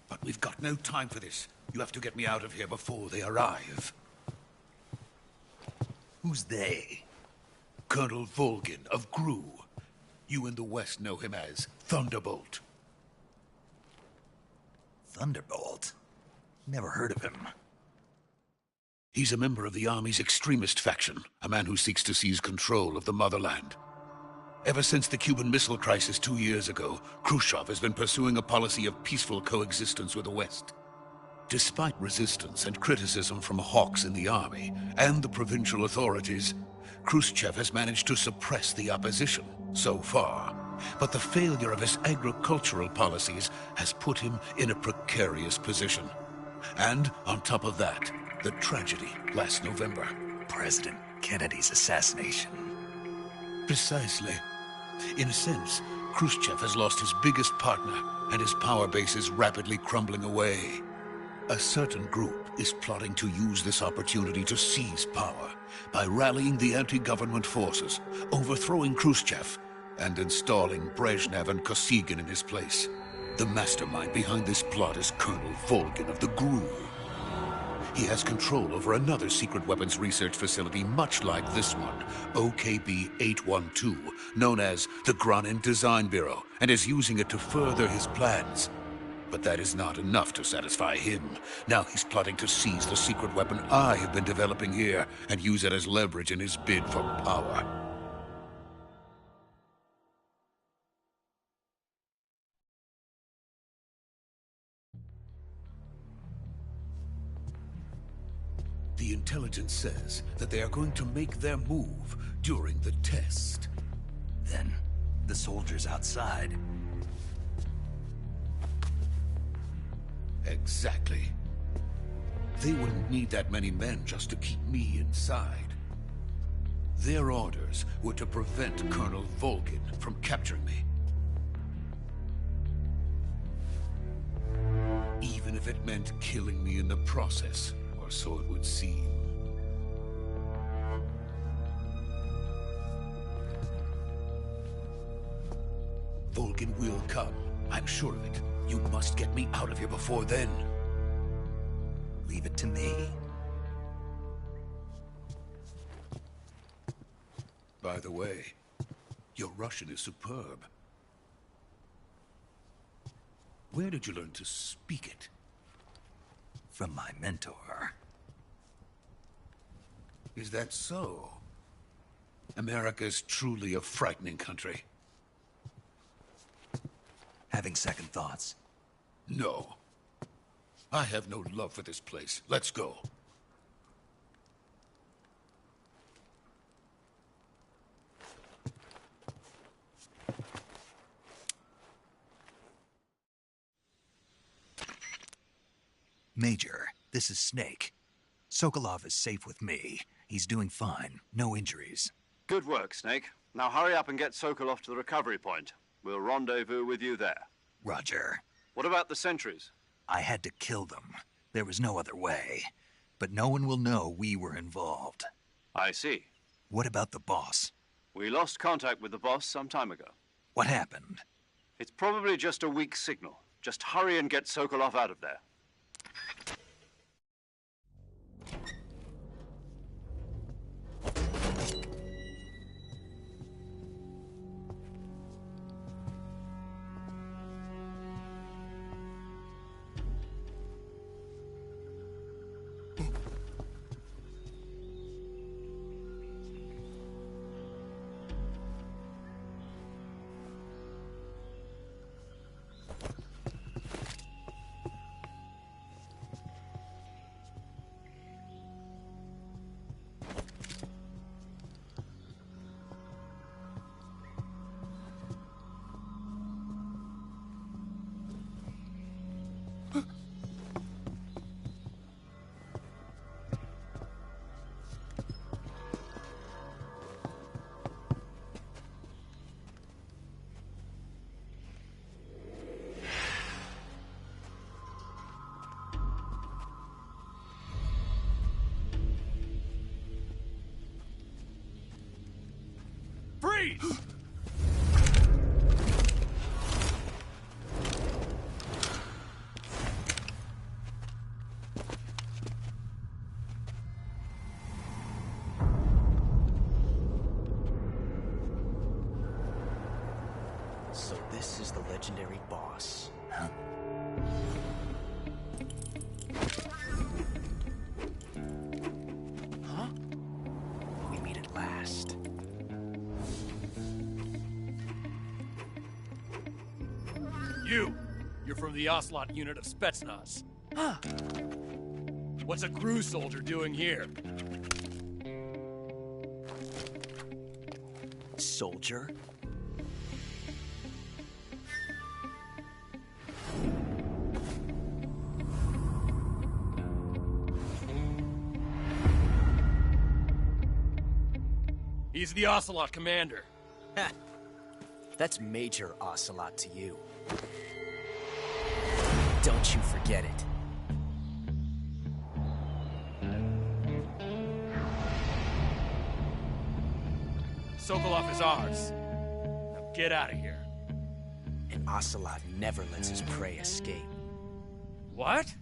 But we've got no time for this. You have to get me out of here before they arrive. Who's they? Colonel Volgin of GRU. You in the West know him as Thunderbolt. Thunderbolt? Never heard of him. He's a member of the Army's extremist faction, a man who seeks to seize control of the motherland. Ever since the Cuban Missile Crisis 2 years ago, Khrushchev has been pursuing a policy of peaceful coexistence with the West. Despite resistance and criticism from hawks in the army and the provincial authorities, Khrushchev has managed to suppress the opposition so far. But the failure of his agricultural policies has put him in a precarious position. And on top of that, the tragedy last November. President Kennedy's assassination. Precisely. In a sense, Khrushchev has lost his biggest partner, and his power base is rapidly crumbling away. A certain group is plotting to use this opportunity to seize power by rallying the anti-government forces, overthrowing Khrushchev, and installing Brezhnev and Kosygin in his place. The mastermind behind this plot is Colonel Volgin of the GRU. He has control over another secret weapons research facility much like this one, OKB-812, known as the Granin Design Bureau, and is using it to further his plans. But that is not enough to satisfy him. Now he's plotting to seize the secret weapon I have been developing here and use it as leverage in his bid for power. The intelligence says that they are going to make their move during the test. Then, the soldiers outside. Exactly. They wouldn't need that many men just to keep me inside. Their orders were to prevent Colonel Volgin from capturing me. Even if it meant killing me in the process, or so it would seem. Volgin will come. I'm sure of it. You must get me out of here before then. Leave it to me. By the way, your Russian is superb. Where did you learn to speak it? From my mentor. Is that so? America's truly a frightening country. Having second thoughts? No. I have no love for this place. Let's go. Major, this is Snake. Sokolov is safe with me. He's doing fine. No injuries. Good work, Snake. Now hurry up and get Sokolov to the recovery point. We'll rendezvous with you there. Roger. What about the sentries? I had to kill them. There was no other way. But no one will know we were involved. I see. What about the boss? We lost contact with the boss some time ago. What happened? It's probably just a weak signal. Just hurry and get Sokolov out of there. Freeze! legendary boss. Huh? Huh? We meet at last. You're from the Ocelot unit of Spetsnaz. What's a crew soldier doing here? Soldier? He's the Ocelot commander. Ha! That's Major Ocelot to you. Don't you forget it. Sokolov is ours. Now get out of here. And Ocelot never lets his prey escape. What?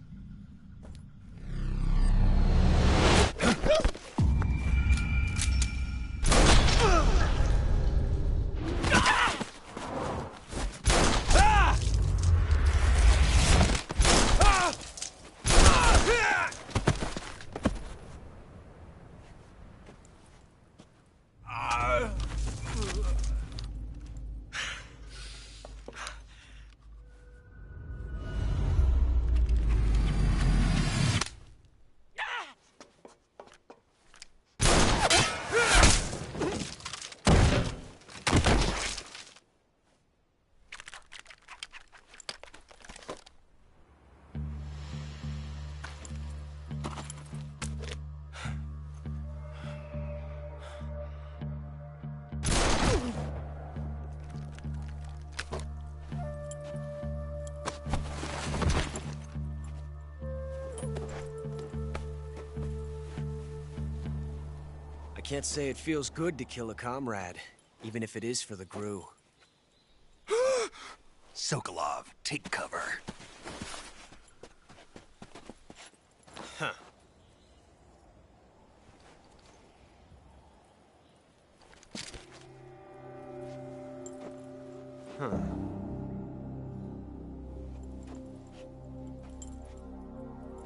I can't say it feels good to kill a comrade, even if it is for the GRU. Sokolov, take cover. Huh. Huh.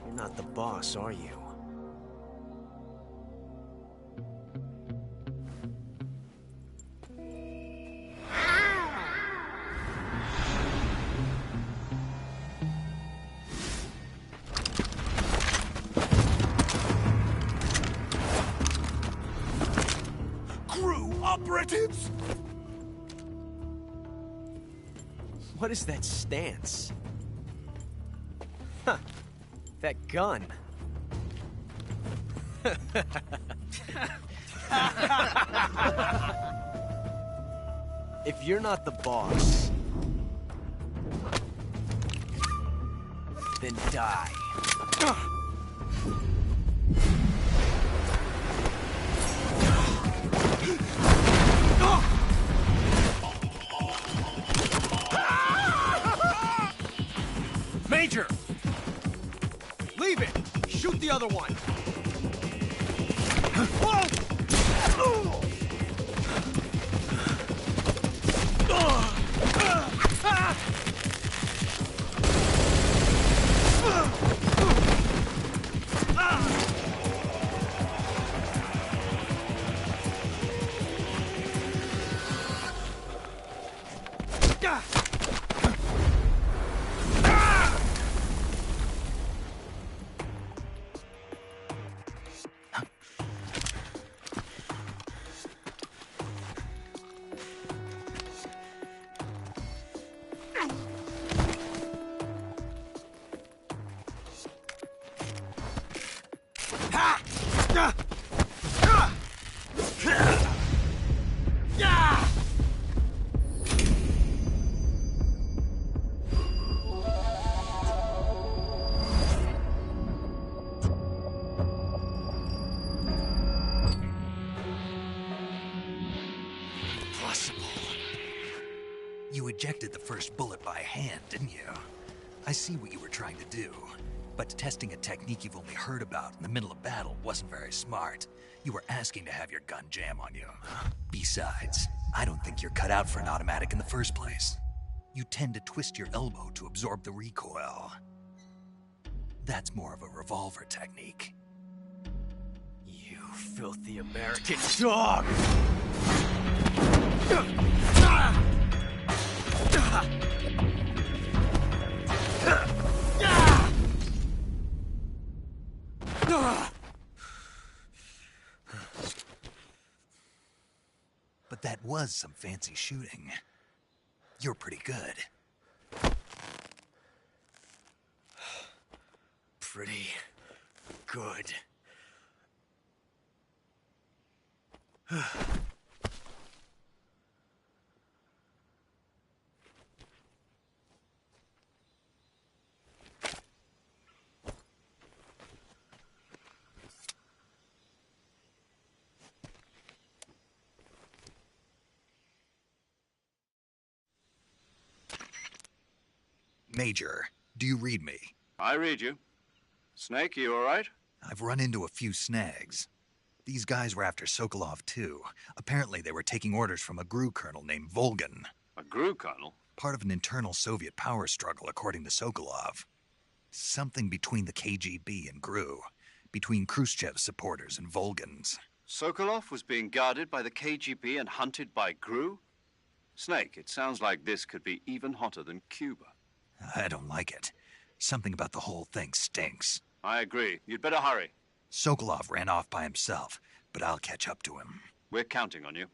You're not the boss, are you? Operatives! What is that stance? Huh. That gun. If you're not the boss, then die. Major! Leave it! Shoot the other one! Whoa! You ejected the first bullet by hand, didn't you? I see what you were trying to do. But testing a technique you've only heard about in the middle of battle wasn't very smart. You were asking to have your gun jam on you. Besides, I don't think you're cut out for an automatic in the first place. you tend to twist your elbow to absorb the recoil. That's more of a revolver technique. You filthy American dog! But that was some fancy shooting. You're pretty good. Pretty good. Major, do you read me? I read you. Snake, you all right? I've run into a few snags. These guys were after Sokolov, too. Apparently they were taking orders from a GRU colonel named Volgin. A GRU colonel? Part of an internal Soviet power struggle, according to Sokolov. Something between the KGB and GRU. Between Khrushchev's supporters and Volgin's. Sokolov was being guarded by the KGB and hunted by GRU? Snake, it sounds like this could be even hotter than Cuba. I don't like it. Something about the whole thing stinks. I agree. You'd better hurry. Sokolov ran off by himself, but I'll catch up to him. We're counting on you.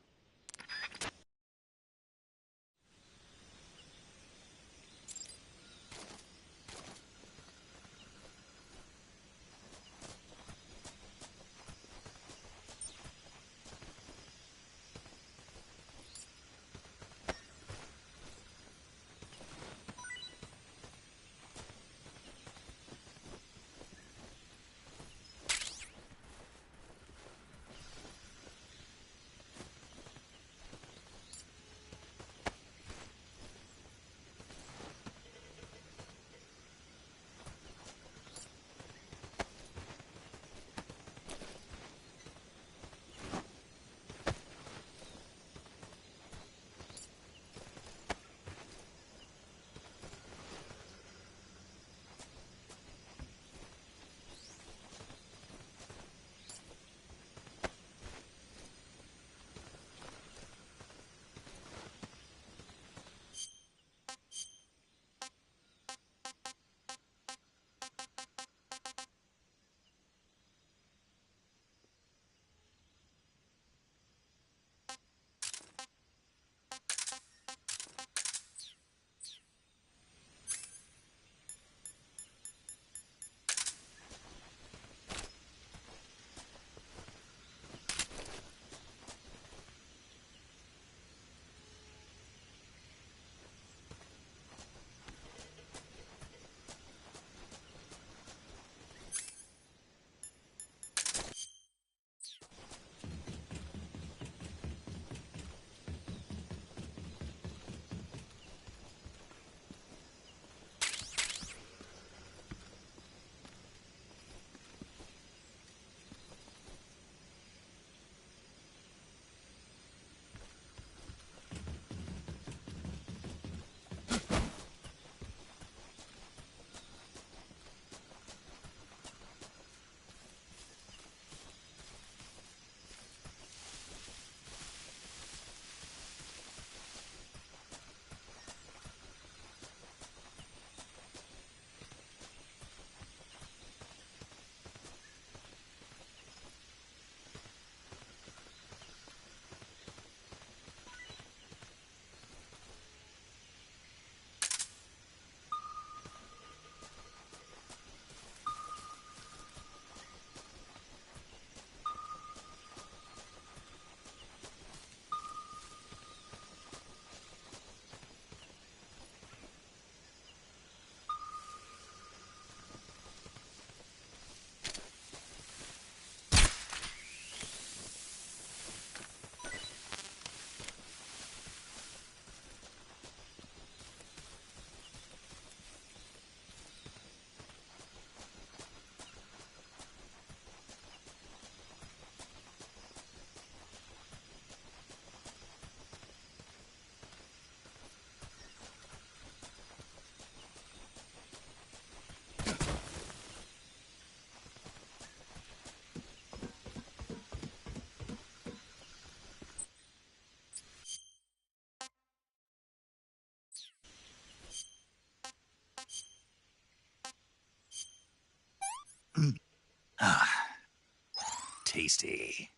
Tasty.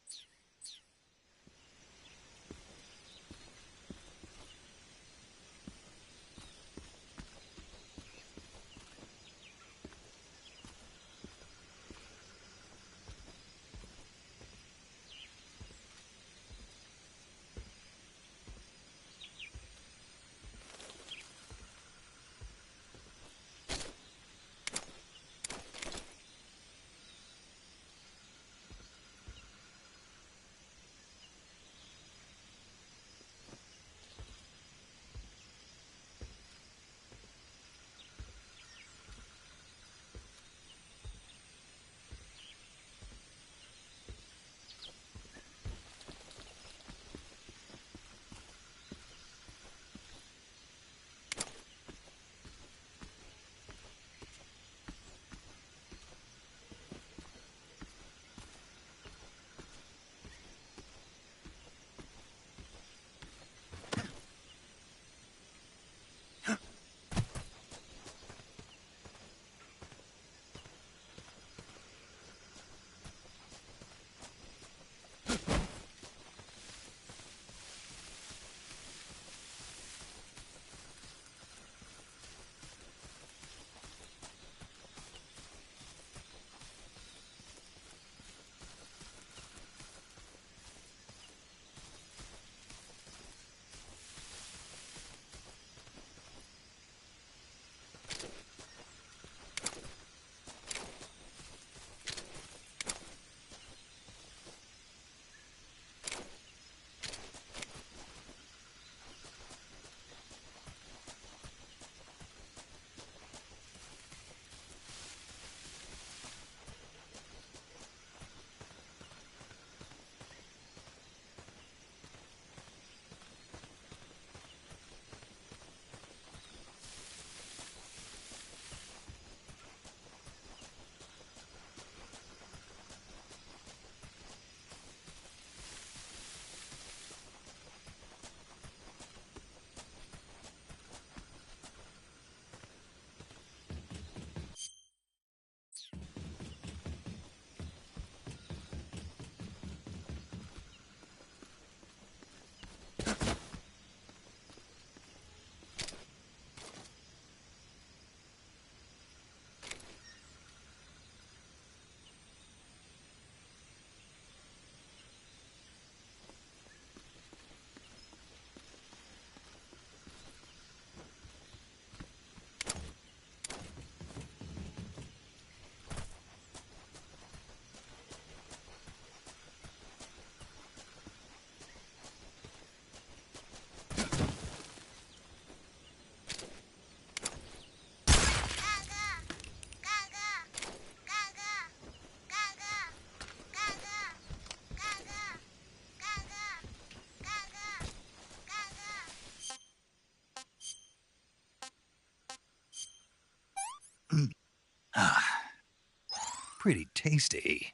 Pretty tasty.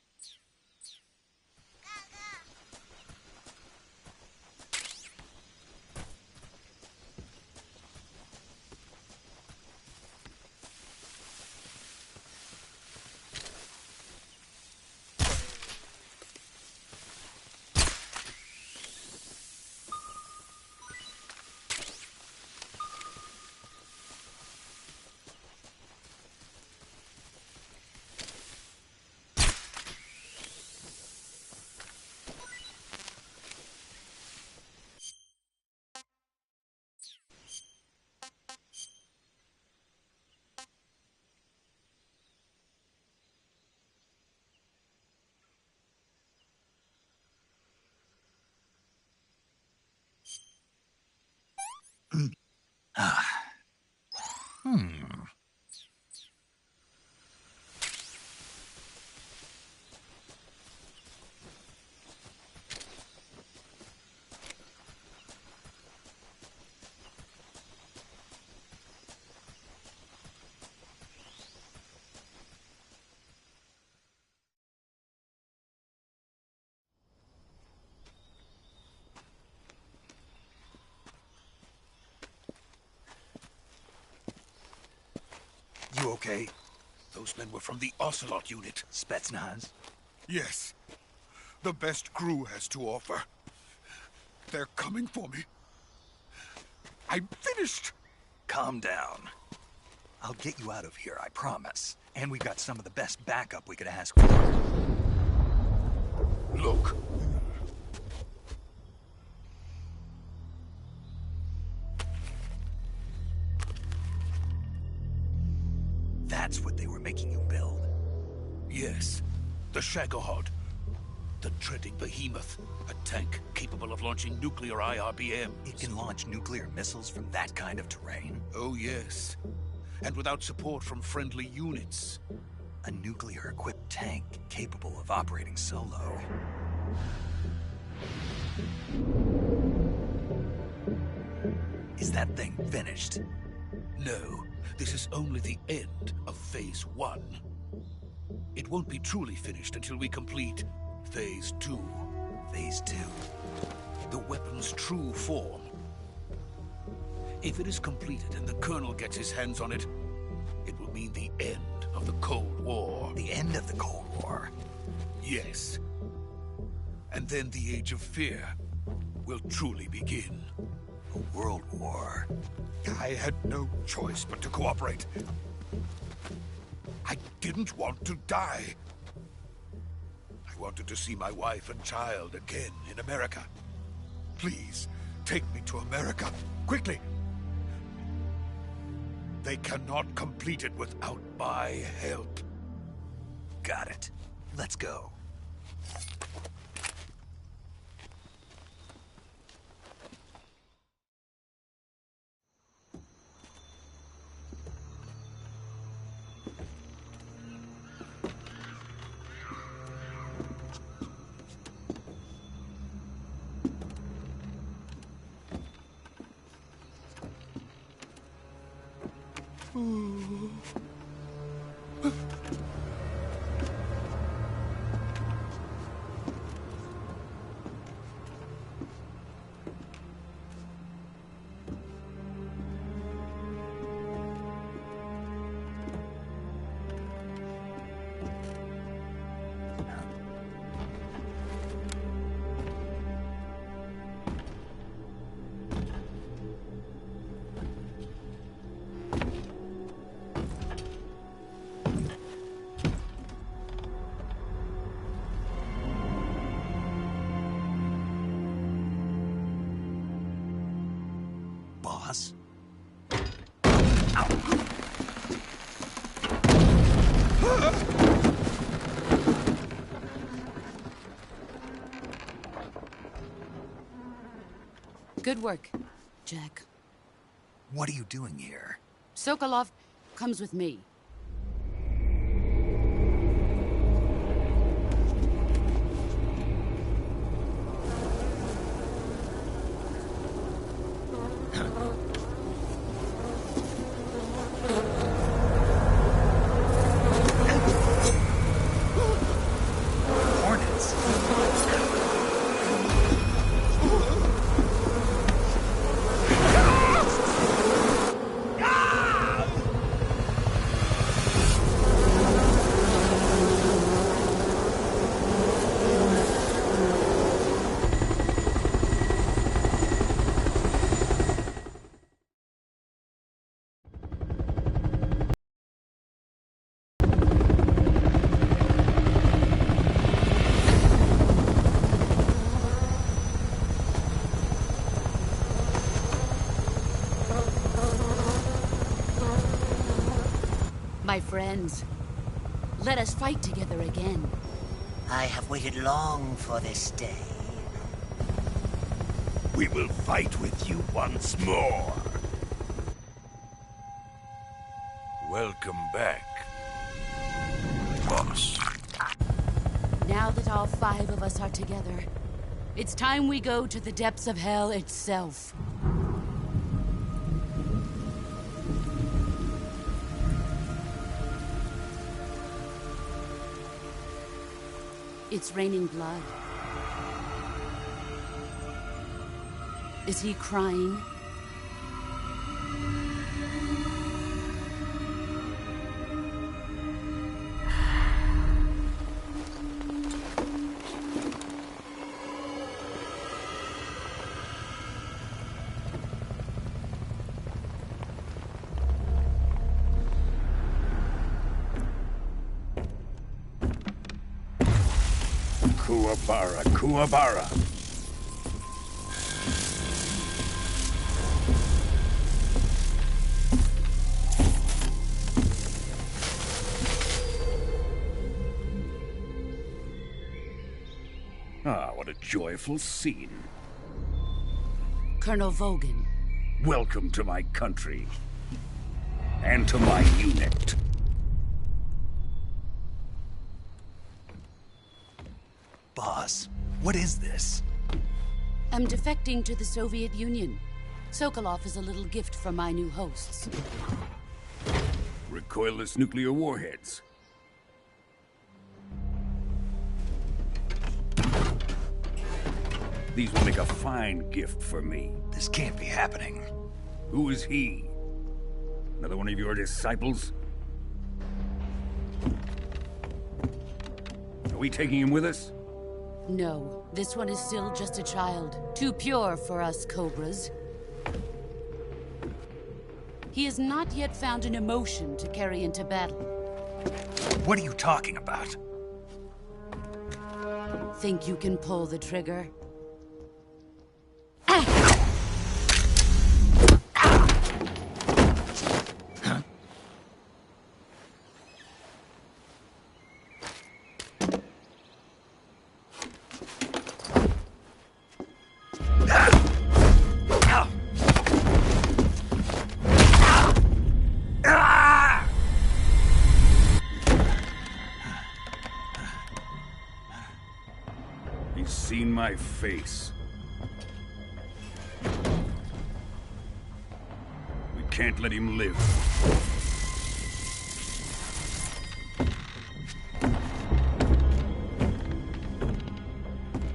Hmm. You okay? Those men were from the Ocelot unit. Spetsnaz? Yes. The best crew has to offer. They're coming for me. I'm finished! Calm down. I'll get you out of here, I promise. And we got some of the best backup we could ask for. Look. That's what they were making you build? Yes. The Shagohod. The treading behemoth. A tank capable of launching nuclear IRBMs. It can launch nuclear missiles from that kind of terrain? Oh, yes. And without support from friendly units. A nuclear-equipped tank capable of operating solo. Is that thing finished? No. This is only the end of Phase 1. It won't be truly finished until we complete Phase 2. Phase 2? The weapon's true form. If it is completed and the Colonel gets his hands on it, it will mean the end of the Cold War. The end of the Cold War? Yes. And then the Age of Fear will truly begin. A world war? I had no choice but to cooperate. I didn't want to die. I wanted to see my wife and child again in America. Please, take me to America, quickly. They cannot complete it without my help. Got it. Let's go. Boss? Good work, Jack. What are you doing here? Sokolov comes with me. My friends, let us fight together again. I have waited long for this day. We will fight with you once more. Welcome back, boss. Now that all 5 of us are together, it's time we go to the depths of hell itself. It's raining blood. Is he crying? Kuwabara, Kuwabara. Ah, what a joyful scene. Colonel Vogan. Welcome to my country. And to my unit. Boss, what is this? I'm defecting to the Soviet Union. Sokolov is a little gift from my new hosts. Recoilless nuclear warheads. These will make a fine gift for me. This can't be happening. Who is he? Another one of your disciples? Are we taking him with us? No, this one is still just a child. Too pure for us Cobras. He has not yet found an emotion to carry into battle. What are you talking about? Think you can pull the trigger? He's seen my face. We can't let him live.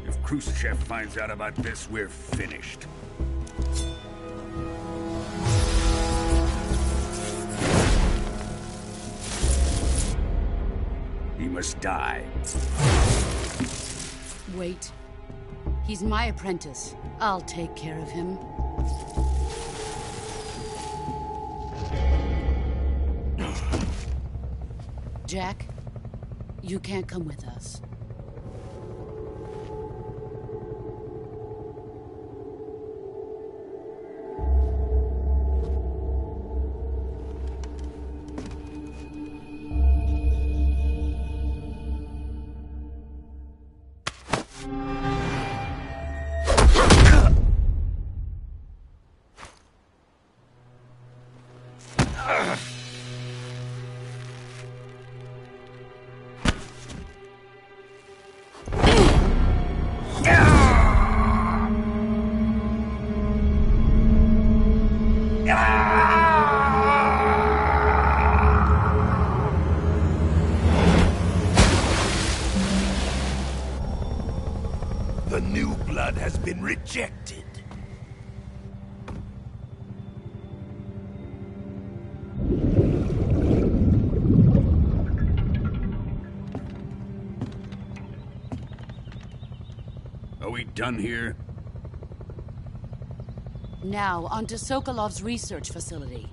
If Khrushchev finds out about this, we're finished. He must die. Wait. He's my apprentice. I'll take care of him. Jack, you can't come with us. The new blood has been rejected. Are we done here? Now, onto Sokolov's research facility.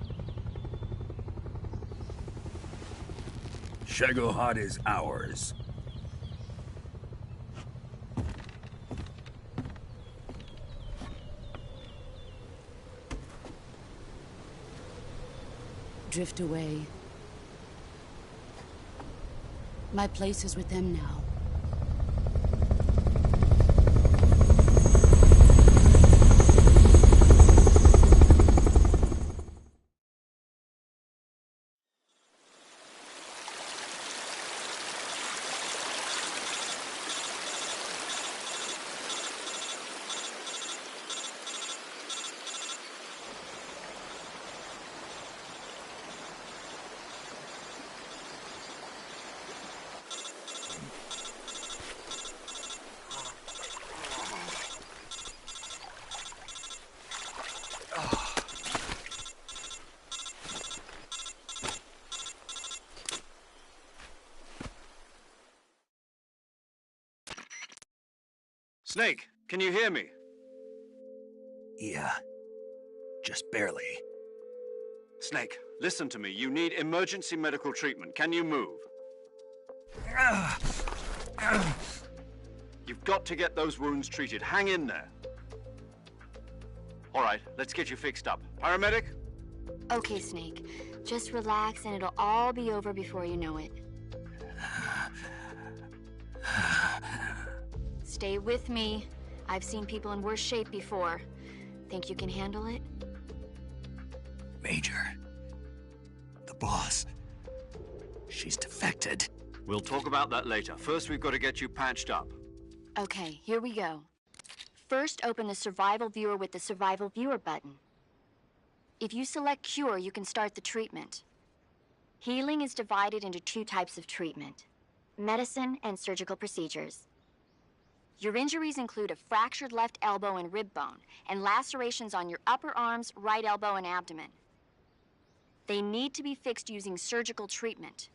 Shagohod is ours. Drift away. My place is with them now. Snake, can you hear me? Yeah. Just barely. Snake, listen to me. You need emergency medical treatment. Can you move? got to get those wounds treated. Hang in there. All right, let's get you fixed up. Paramedic? Okay, Snake. Just relax and it'll all be over before you know it. Stay with me. I've seen people in worse shape before. Think you can handle it? Major. The boss. She's defected. We'll talk about that later. First, we've got to get you patched up. Okay, here we go. First, open the Survival Viewer with the Survival Viewer button. If you select Cure, you can start the treatment. Healing is divided into 2 types of treatment: medicine and surgical procedures. Your injuries include a fractured left elbow and rib bone, and lacerations on your upper arms, right elbow, and abdomen. They need to be fixed using surgical treatment.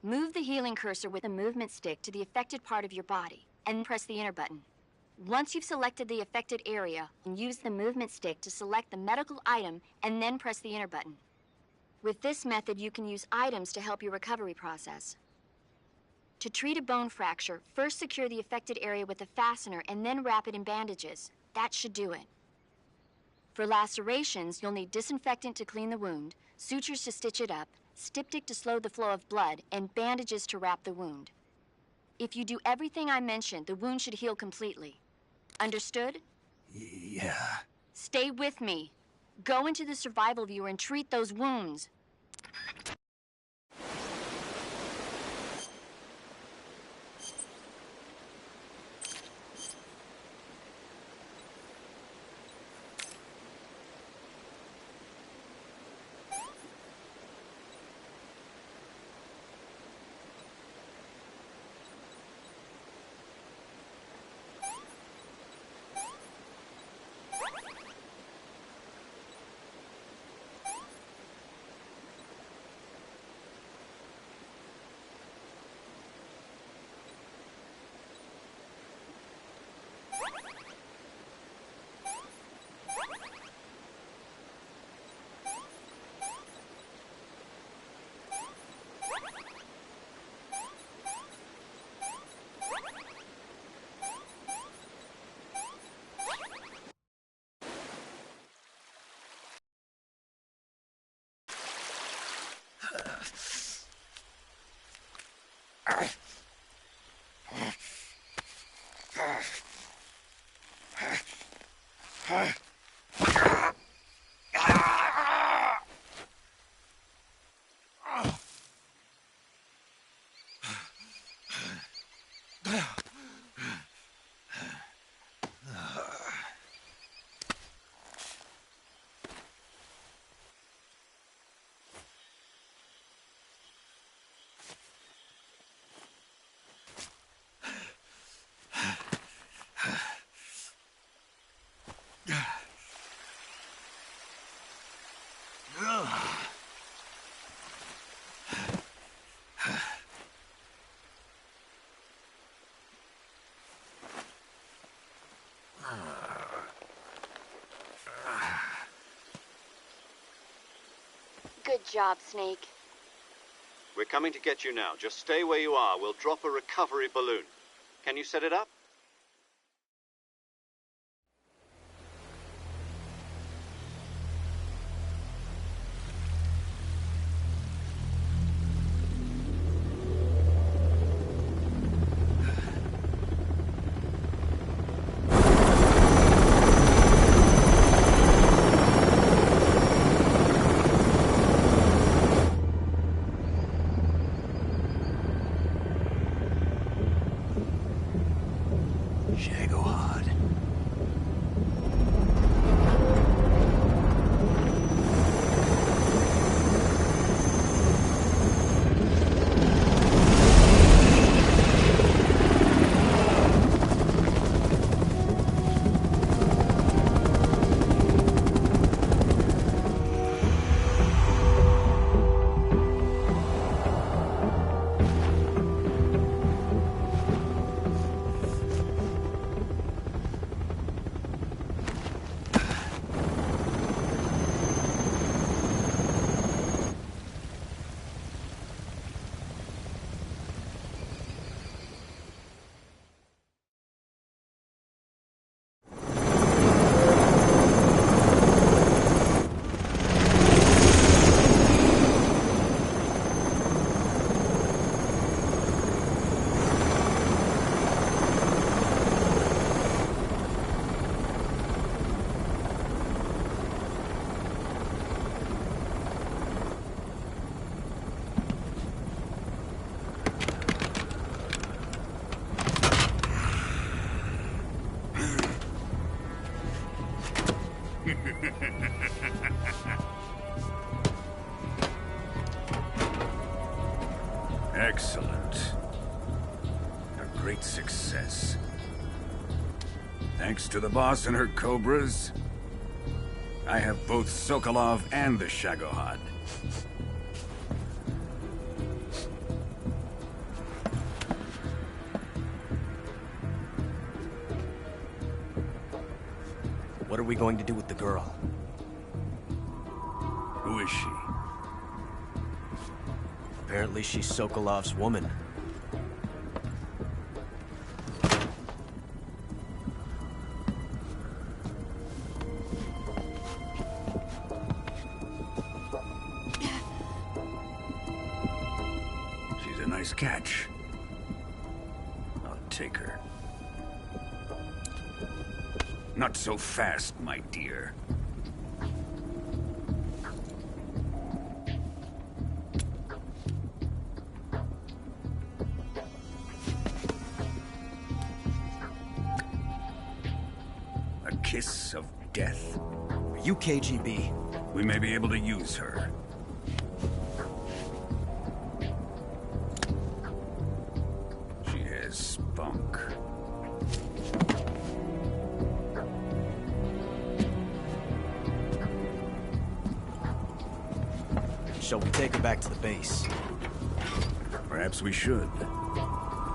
Move the healing cursor with a movement stick to the affected part of your body, and press the enter button. Once you've selected the affected area, use the movement stick to select the medical item, and then press the enter button. With this method, you can use items to help your recovery process. To treat a bone fracture, first secure the affected area with a fastener and then wrap it in bandages. That should do it. For lacerations, you'll need disinfectant to clean the wound, sutures to stitch it up, styptic to slow the flow of blood, and bandages to wrap the wound. If you do everything I mentioned, the wound should heal completely. Understood? Yeah. Stay with me. Go into the Survival Viewer and treat those wounds. Good job, Snake. We're coming to get you now. Just stay where you are. We'll drop a recovery balloon. Can you set it up? Excellent. A great success. Thanks to the boss and her cobras, I have both Sokolov and the Shagohod. What are we going to do with the girl? Who is she? Apparently she's Sokolov's woman. She's a nice catch. I'll take her. Not so fast, my dear. A kiss of death? Are you KGB? We may be able to use her. She has spunk. Shall we take her back to the base? Perhaps we should.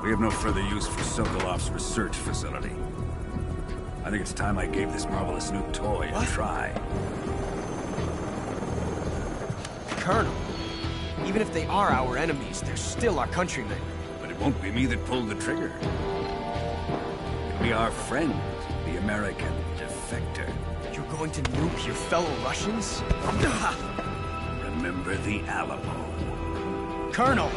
We have no further use for Sokolov's research facility. I think it's time I gave this marvelous new toy a try. Colonel, even if they are our enemies, they're still our countrymen. But it won't be me that pulled the trigger. It'll be our friend, the American defector. You're going to nuke your fellow Russians? Remember the Alamo. Colonel!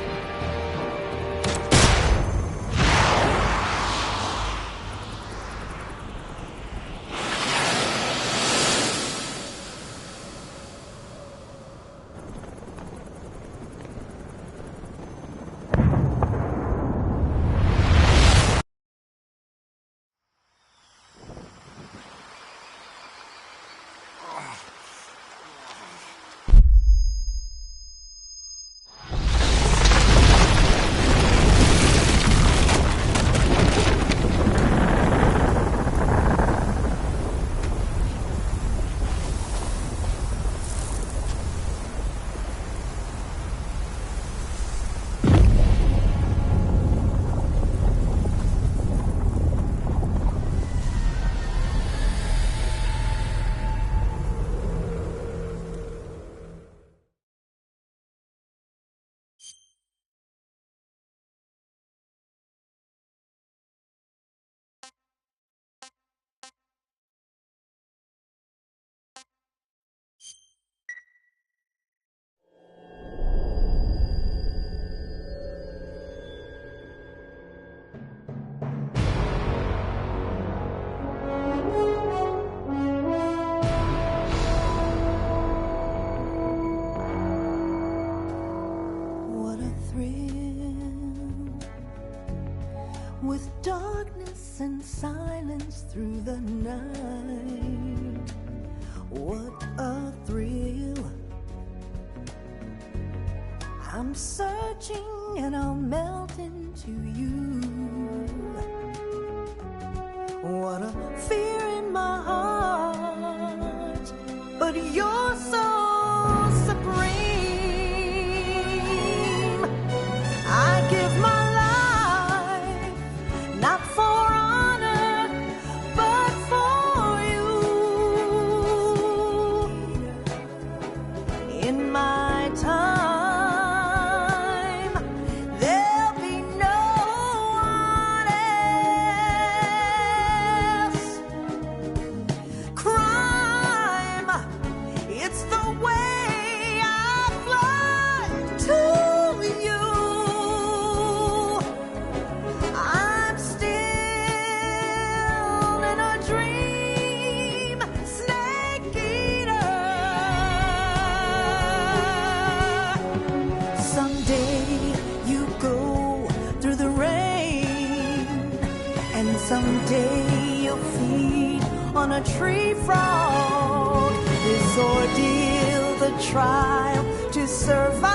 With darkness and silence through the night, what a thrill. I'm searching and I'll melt into you. What a fear in my heart, but you're so supreme. I give my not for honor, but for you. In my time, there'll be no one else. Crime, it's the way I fly to you. Someday you'll feed on a tree frog. ordeal, the trial to survive.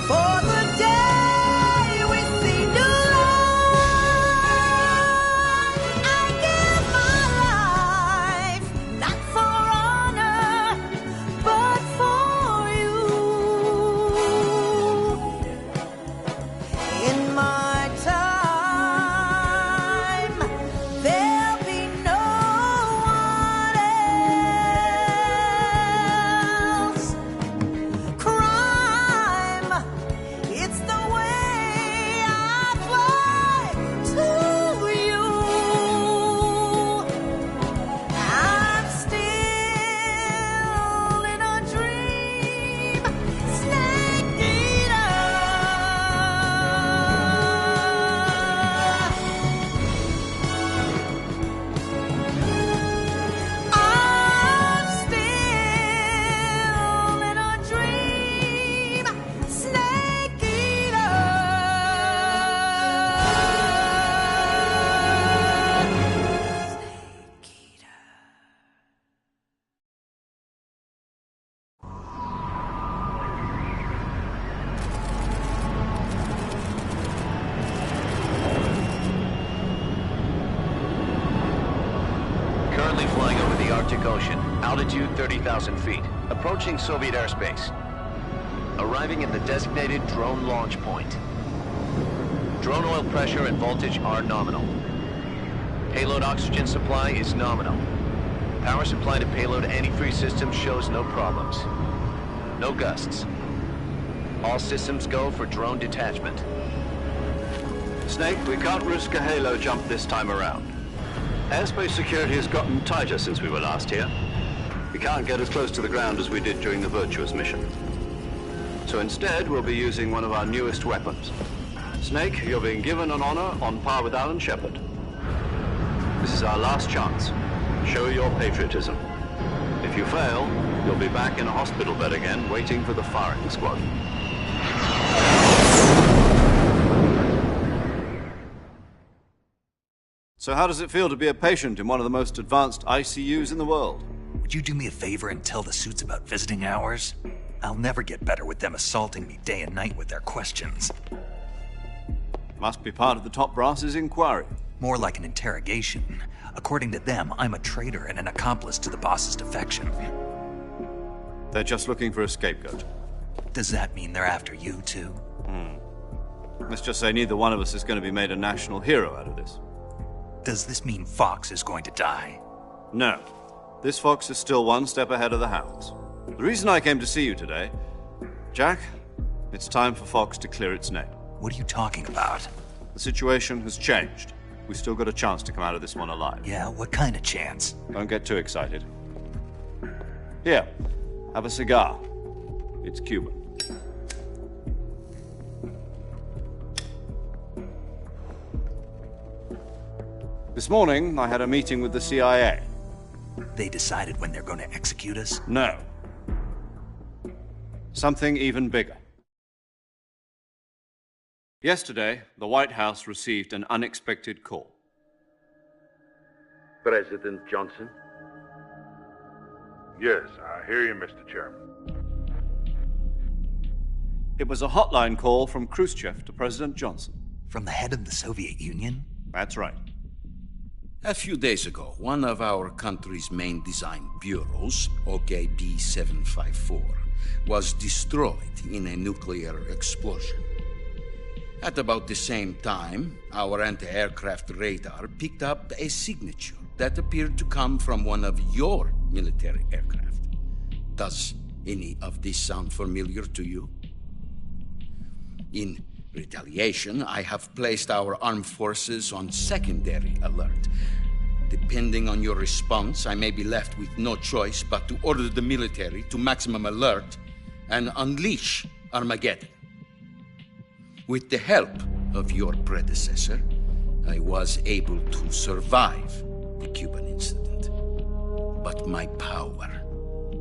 For the day we see new life, I give my life, not for honor, but for you. In my time, there'll be no one else. Crime, it's the way I fly to you. I'm still in a dream, snake eater. I'm still in a dream, snake eater. Currently flying over the Arctic Ocean, altitude 30,000 feet, approaching Soviet airspace. Arriving at the designated drone launch point. Drone oil pressure and voltage are nominal. Payload oxygen supply is nominal. Power supply to payload antifreeze system shows no problems. No gusts. All systems go for drone detachment. Snake, we can't risk a halo jump this time around. Airspace security has gotten tighter since we were last here. We can't get as close to the ground as we did during the Virtuous mission. So instead, we'll be using one of our newest weapons. Snake, you're being given an honor on par with Alan Shepard. This is our last chance. Show your patriotism. If you fail, you'll be back in a hospital bed again, waiting for the firing squad. So how does it feel to be a patient in one of the most advanced ICUs in the world? Would you do me a favor and tell the suits about visiting hours? I'll never get better with them assaulting me day and night with their questions. Must be part of the top brass's inquiry. More like an interrogation. According to them, I'm a traitor and an accomplice to the boss's defection. They're just looking for a scapegoat. Does that mean they're after you, too? Let's just say neither one of us is going to be made a national hero out of this. Does this mean Fox is going to die? No. This fox is still one step ahead of the hounds. The reason I came to see you today... Jack, it's time for Fox to clear its name. What are you talking about? The situation has changed. We've still got a chance to come out of this one alive. Yeah, what kind of chance? Don't get too excited. Here, have a cigar. It's Cuban. This morning, I had a meeting with the CIA. They decided when they're going to execute us? No. Something even bigger. Yesterday, the White House received an unexpected call. President Johnson? Yes, I hear you, Mr. Chairman. It was a hotline call from Khrushchev to President Johnson. From the head of the Soviet Union? That's right. A few days ago, one of our country's main design bureaus, OKB 754, was destroyed in a nuclear explosion. At about the same time, our anti-aircraft radar picked up a signature that appeared to come from one of your military aircraft. Does any of this sound familiar to you? In retaliation, I have placed our armed forces on secondary alert. Depending on your response, I may be left with no choice but to order the military to maximum alert and unleash Armageddon. With the help of your predecessor, I was able to survive the Cuban incident. But my power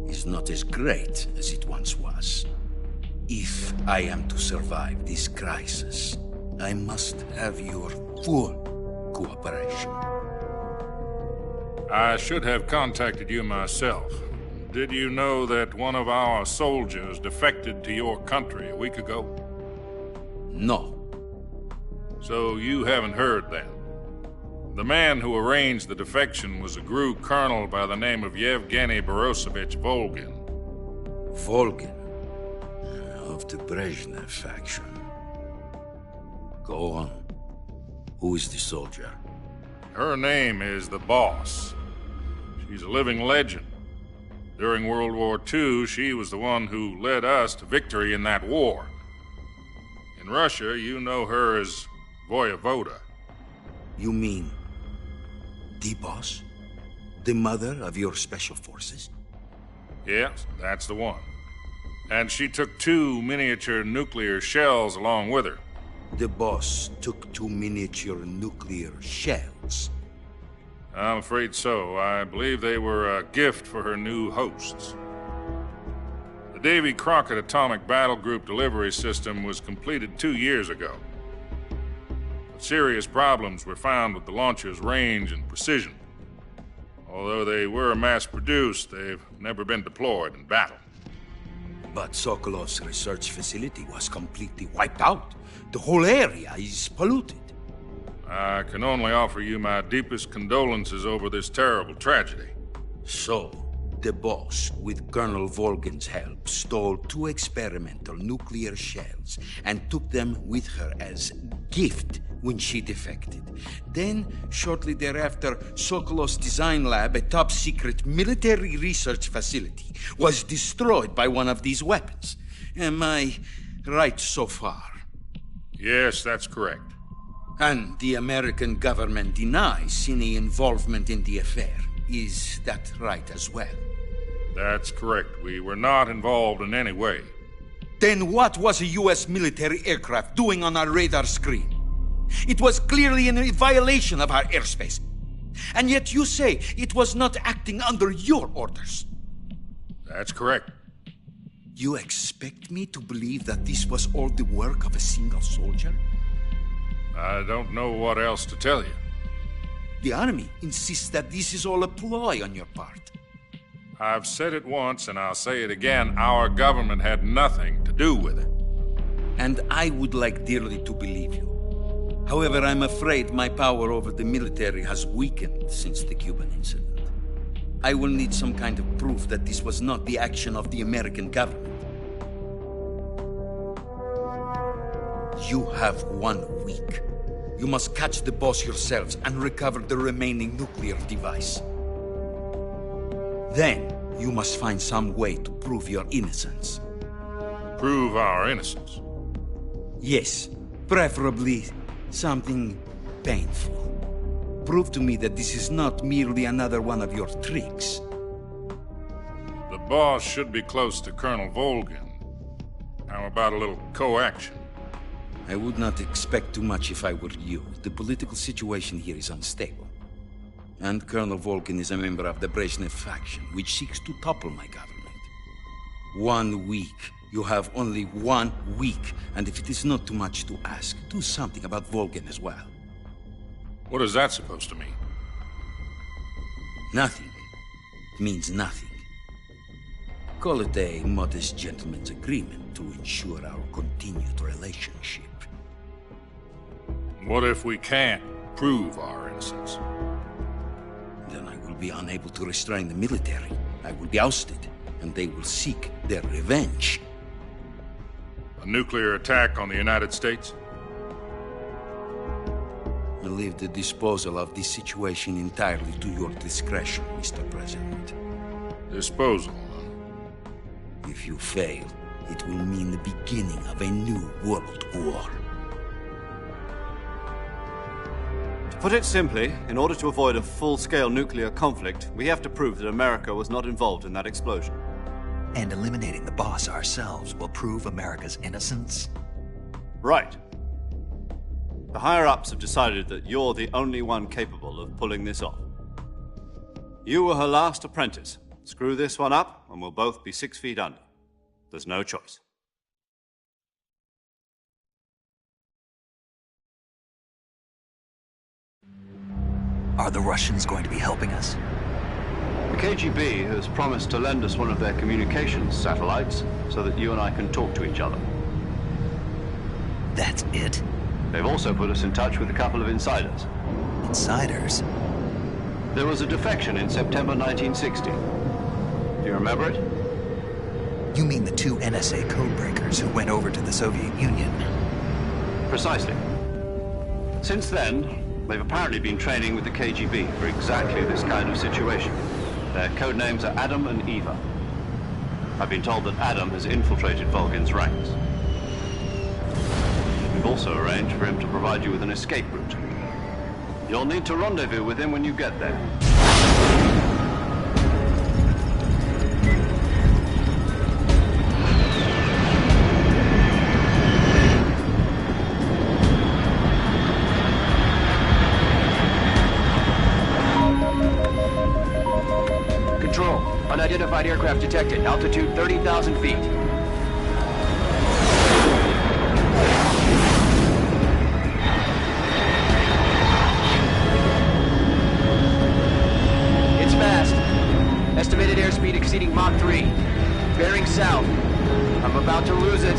is not as great as it once was. If I am to survive this crisis, I must have your full cooperation. I should have contacted you myself. Did you know that one of our soldiers defected to your country a week ago? No. So you haven't heard then. The man who arranged the defection was a GRU colonel by the name of Yevgeny Borosovich Volgin. Volgin? Of the Brezhnev faction. Go on. Who is the soldier? Her name is the Boss. She's a living legend. During World War II, she was the one who led us to victory in that war. In Russia, you know her as Voyevoda. You mean the Boss? The mother of your special forces? Yes, that's the one. And she took 2 miniature nuclear shells along with her. The Boss took 2 miniature nuclear shells? I'm afraid so. I believe they were a gift for her new hosts. The Davy Crockett Atomic Battle Group delivery system was completed 2 years ago. But serious problems were found with the launcher's range and precision. Although they were mass-produced, they've never been deployed in battle. But Sokolov's research facility was completely wiped out. The whole area is polluted. I can only offer you my deepest condolences over this terrible tragedy. So, the Boss, with Colonel Volgin's help, stole 2 experimental nuclear shells and took them with her as gift when she defected. Then, shortly thereafter, Sokolov's design lab, a top-secret military research facility, was destroyed by one of these weapons. Am I right so far? Yes, that's correct. And the American government denies any involvement in the affair. Is that right as well? That's correct. We were not involved in any way. Then what was a U.S. military aircraft doing on our radar screen? It was clearly in violation of our airspace. And yet you say it was not acting under your orders. That's correct. You expect me to believe that this was all the work of a single soldier? I don't know what else to tell you. The Army insists that this is all a ploy on your part. I've said it once, and I'll say it again. Our government had nothing to do with it. And I would like dearly to believe you. However, I'm afraid my power over the military has weakened since the Cuban incident. I will need some kind of proof that this was not the action of the American government. You have 1 week. You must catch the Boss yourselves and recover the remaining nuclear device. Then, you must find some way to prove your innocence. Prove our innocence? Yes, preferably something painful. Prove to me that this is not merely another one of your tricks. The Boss should be close to Colonel Volgin. How about a little coaction? I would not expect too much if I were you. The political situation here is unstable. And Colonel Volgin is a member of the Brezhnev faction, which seeks to topple my government. 1 week. You have only 1 week. And if it is not too much to ask, do something about Volgin as well. What is that supposed to mean? Nothing. It means nothing. Call it a modest gentleman's agreement to ensure our continued relationship. What if we can't prove our innocence? Then I will be unable to restrain the military. I will be ousted, and they will seek their revenge. A nuclear attack on the United States? I leave the disposal of this situation entirely to your discretion, Mr. President. Disposal? If you fail, it will mean the beginning of a new world war. To put it simply, in order to avoid a full-scale nuclear conflict, we have to prove that America was not involved in that explosion. And eliminating the Boss ourselves will prove America's innocence? Right. The higher-ups have decided that you're the only one capable of pulling this off. You were her last apprentice. Screw this one up, and we'll both be 6 feet under. There's no choice. Are the Russians going to be helping us? The KGB has promised to lend us one of their communications satellites so that you and I can talk to each other. That's it? They've also put us in touch with a couple of insiders. Insiders? There was a defection in September 1960. Do you remember it? You mean the 2 NSA codebreakers who went over to the Soviet Union? Precisely. Since then, they've apparently been training with the KGB for exactly this kind of situation. Their codenames are Adam and Eva. I've been told that Adam has infiltrated Volgin's ranks. We've also arranged for him to provide you with an escape route. You'll need to rendezvous with him when you get there. Control, unidentified aircraft detected. Altitude 30,000 feet. It's fast. Estimated airspeed exceeding Mach 3. Bearing south. I'm about to lose it.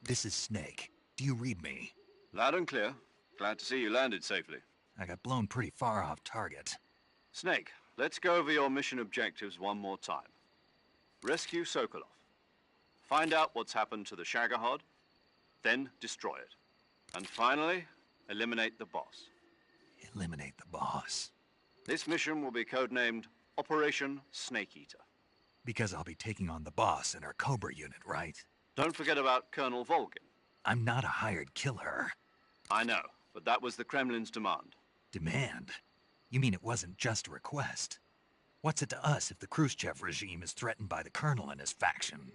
This is Snake. Do you read me? Loud and clear. Glad to see you landed safely. I got blown pretty far off target. Snake, let's go over your mission objectives one more time. Rescue Sokolov. Find out what's happened to the Shagohod, then destroy it. And finally, eliminate the boss. Eliminate the boss? This mission will be codenamed Operation Snake Eater. Because I'll be taking on the boss in our Cobra unit, right? Don't forget about Colonel Volgin. I'm not a hired killer. I know, but that was the Kremlin's demand. Demand? You mean it wasn't just a request? What's it to us if the Khrushchev regime is threatened by the Colonel and his faction?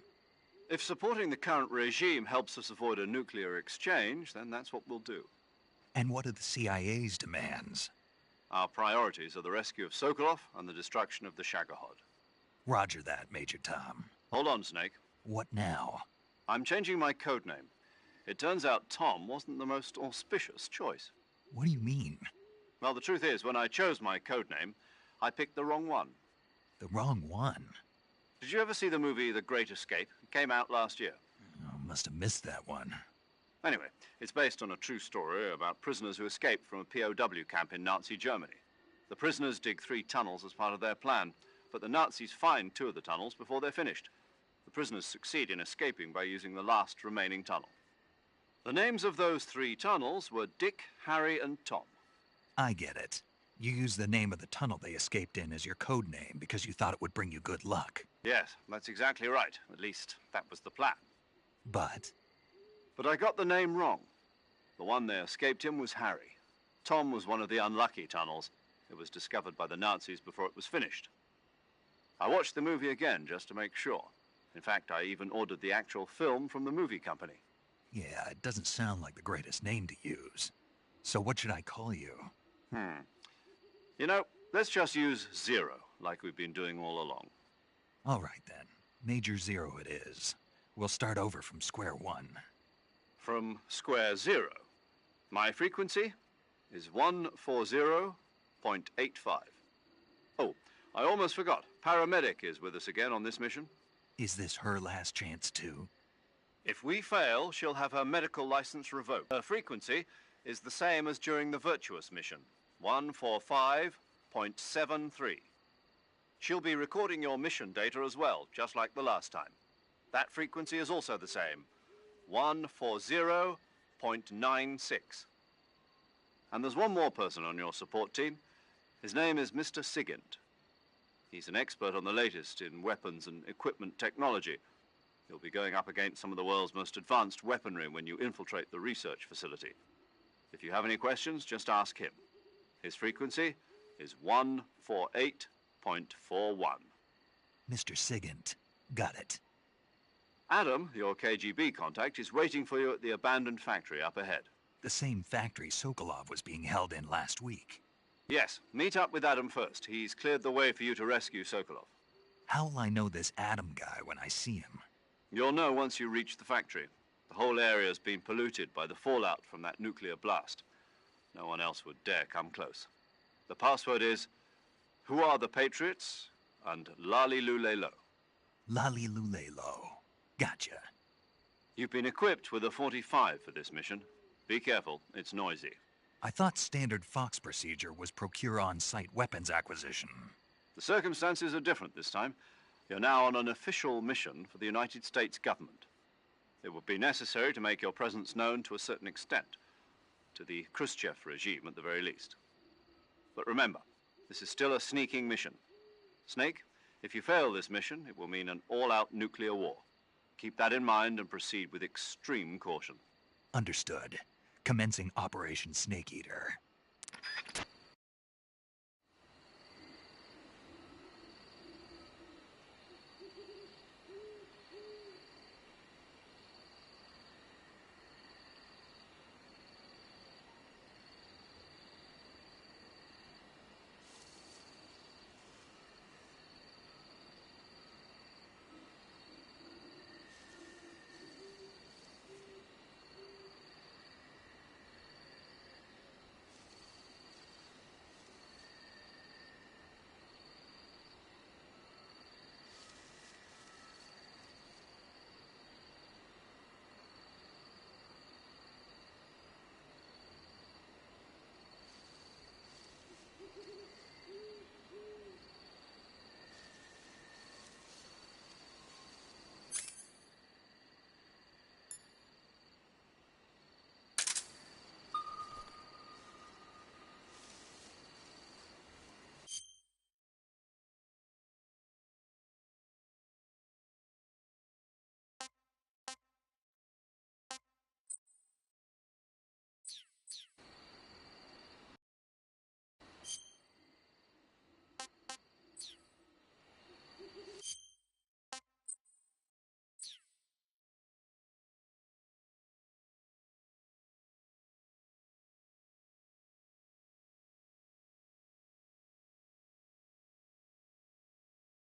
If supporting the current regime helps us avoid a nuclear exchange, then that's what we'll do. And what are the CIA's demands? Our priorities are the rescue of Sokolov and the destruction of the Shagohod. Roger that, Major Tom. Hold on, Snake. What now? I'm changing my codename. It turns out Tom wasn't the most auspicious choice. What do you mean? Well, the truth is, when I chose my codename, I picked the wrong one. The wrong one? Did you ever see the movie The Great Escape? It came out last year. Oh, must have missed that one. Anyway, it's based on a true story about prisoners who escaped from a POW camp in Nazi Germany. The prisoners dig 3 tunnels as part of their plan, but the Nazis find 2 of the tunnels before they're finished. The prisoners succeed in escaping by using the last remaining tunnel. The names of those 3 tunnels were Dick, Harry, and Tom. I get it. You used the name of the tunnel they escaped in as your code name because you thought it would bring you good luck. Yes, that's exactly right. At least, that was the plan. But I got the name wrong. The one they escaped in was Harry. Tom was one of the unlucky tunnels. It was discovered by the Nazis before it was finished. I watched the movie again just to make sure. In fact, I even ordered the actual film from the movie company. yeah, it doesn't sound like the greatest name to use. So what should I call you? You know, let's just use Zero, like we've been doing all along. All right, then. Major Zero it is. We'll start over from square one. From square zero? My frequency is 140.85. Oh, I almost forgot. Paramedic is with us again on this mission. Is this her last chance, too? If we fail, she'll have her medical license revoked. Her frequency is the same as during the Virtuous mission, 145.73. She'll be recording your mission data as well, just like the last time. That frequency is also the same, 140.96. And there's one more person on your support team. His name is Mr. Sigint. He's an expert on the latest in weapons and equipment technology. You'll be going up against some of the world's most advanced weaponry when you infiltrate the research facility. If you have any questions, just ask him. His frequency is 148.41. Mr. Sigint. Got it. Adam, your KGB contact, is waiting for you at the abandoned factory up ahead. The same factory Sokolov was being held in last week. Yes, meet up with Adam first. He's cleared the way for you to rescue Sokolov. How'll I know this Adam guy when I see him? You'll know once you reach the factory. The whole area's been polluted by the fallout from that nuclear blast. No one else would dare come close. The password is, "Who are the Patriots?" and Lali Lule Lo. Lali Lule Lo. Gotcha. You've been equipped with a 45 for this mission. Be careful, it's noisy. I thought standard Fox procedure was procure on-site weapons acquisition. The circumstances are different this time. You're now on an official mission for the United States government. It would be necessary to make your presence known to a certain extent, to the Khrushchev regime at the very least. But remember, this is still a sneaking mission. Snake, if you fail this mission, it will mean an all-out nuclear war. Keep that in mind and proceed with extreme caution. Understood. Commencing Operation Snake Eater.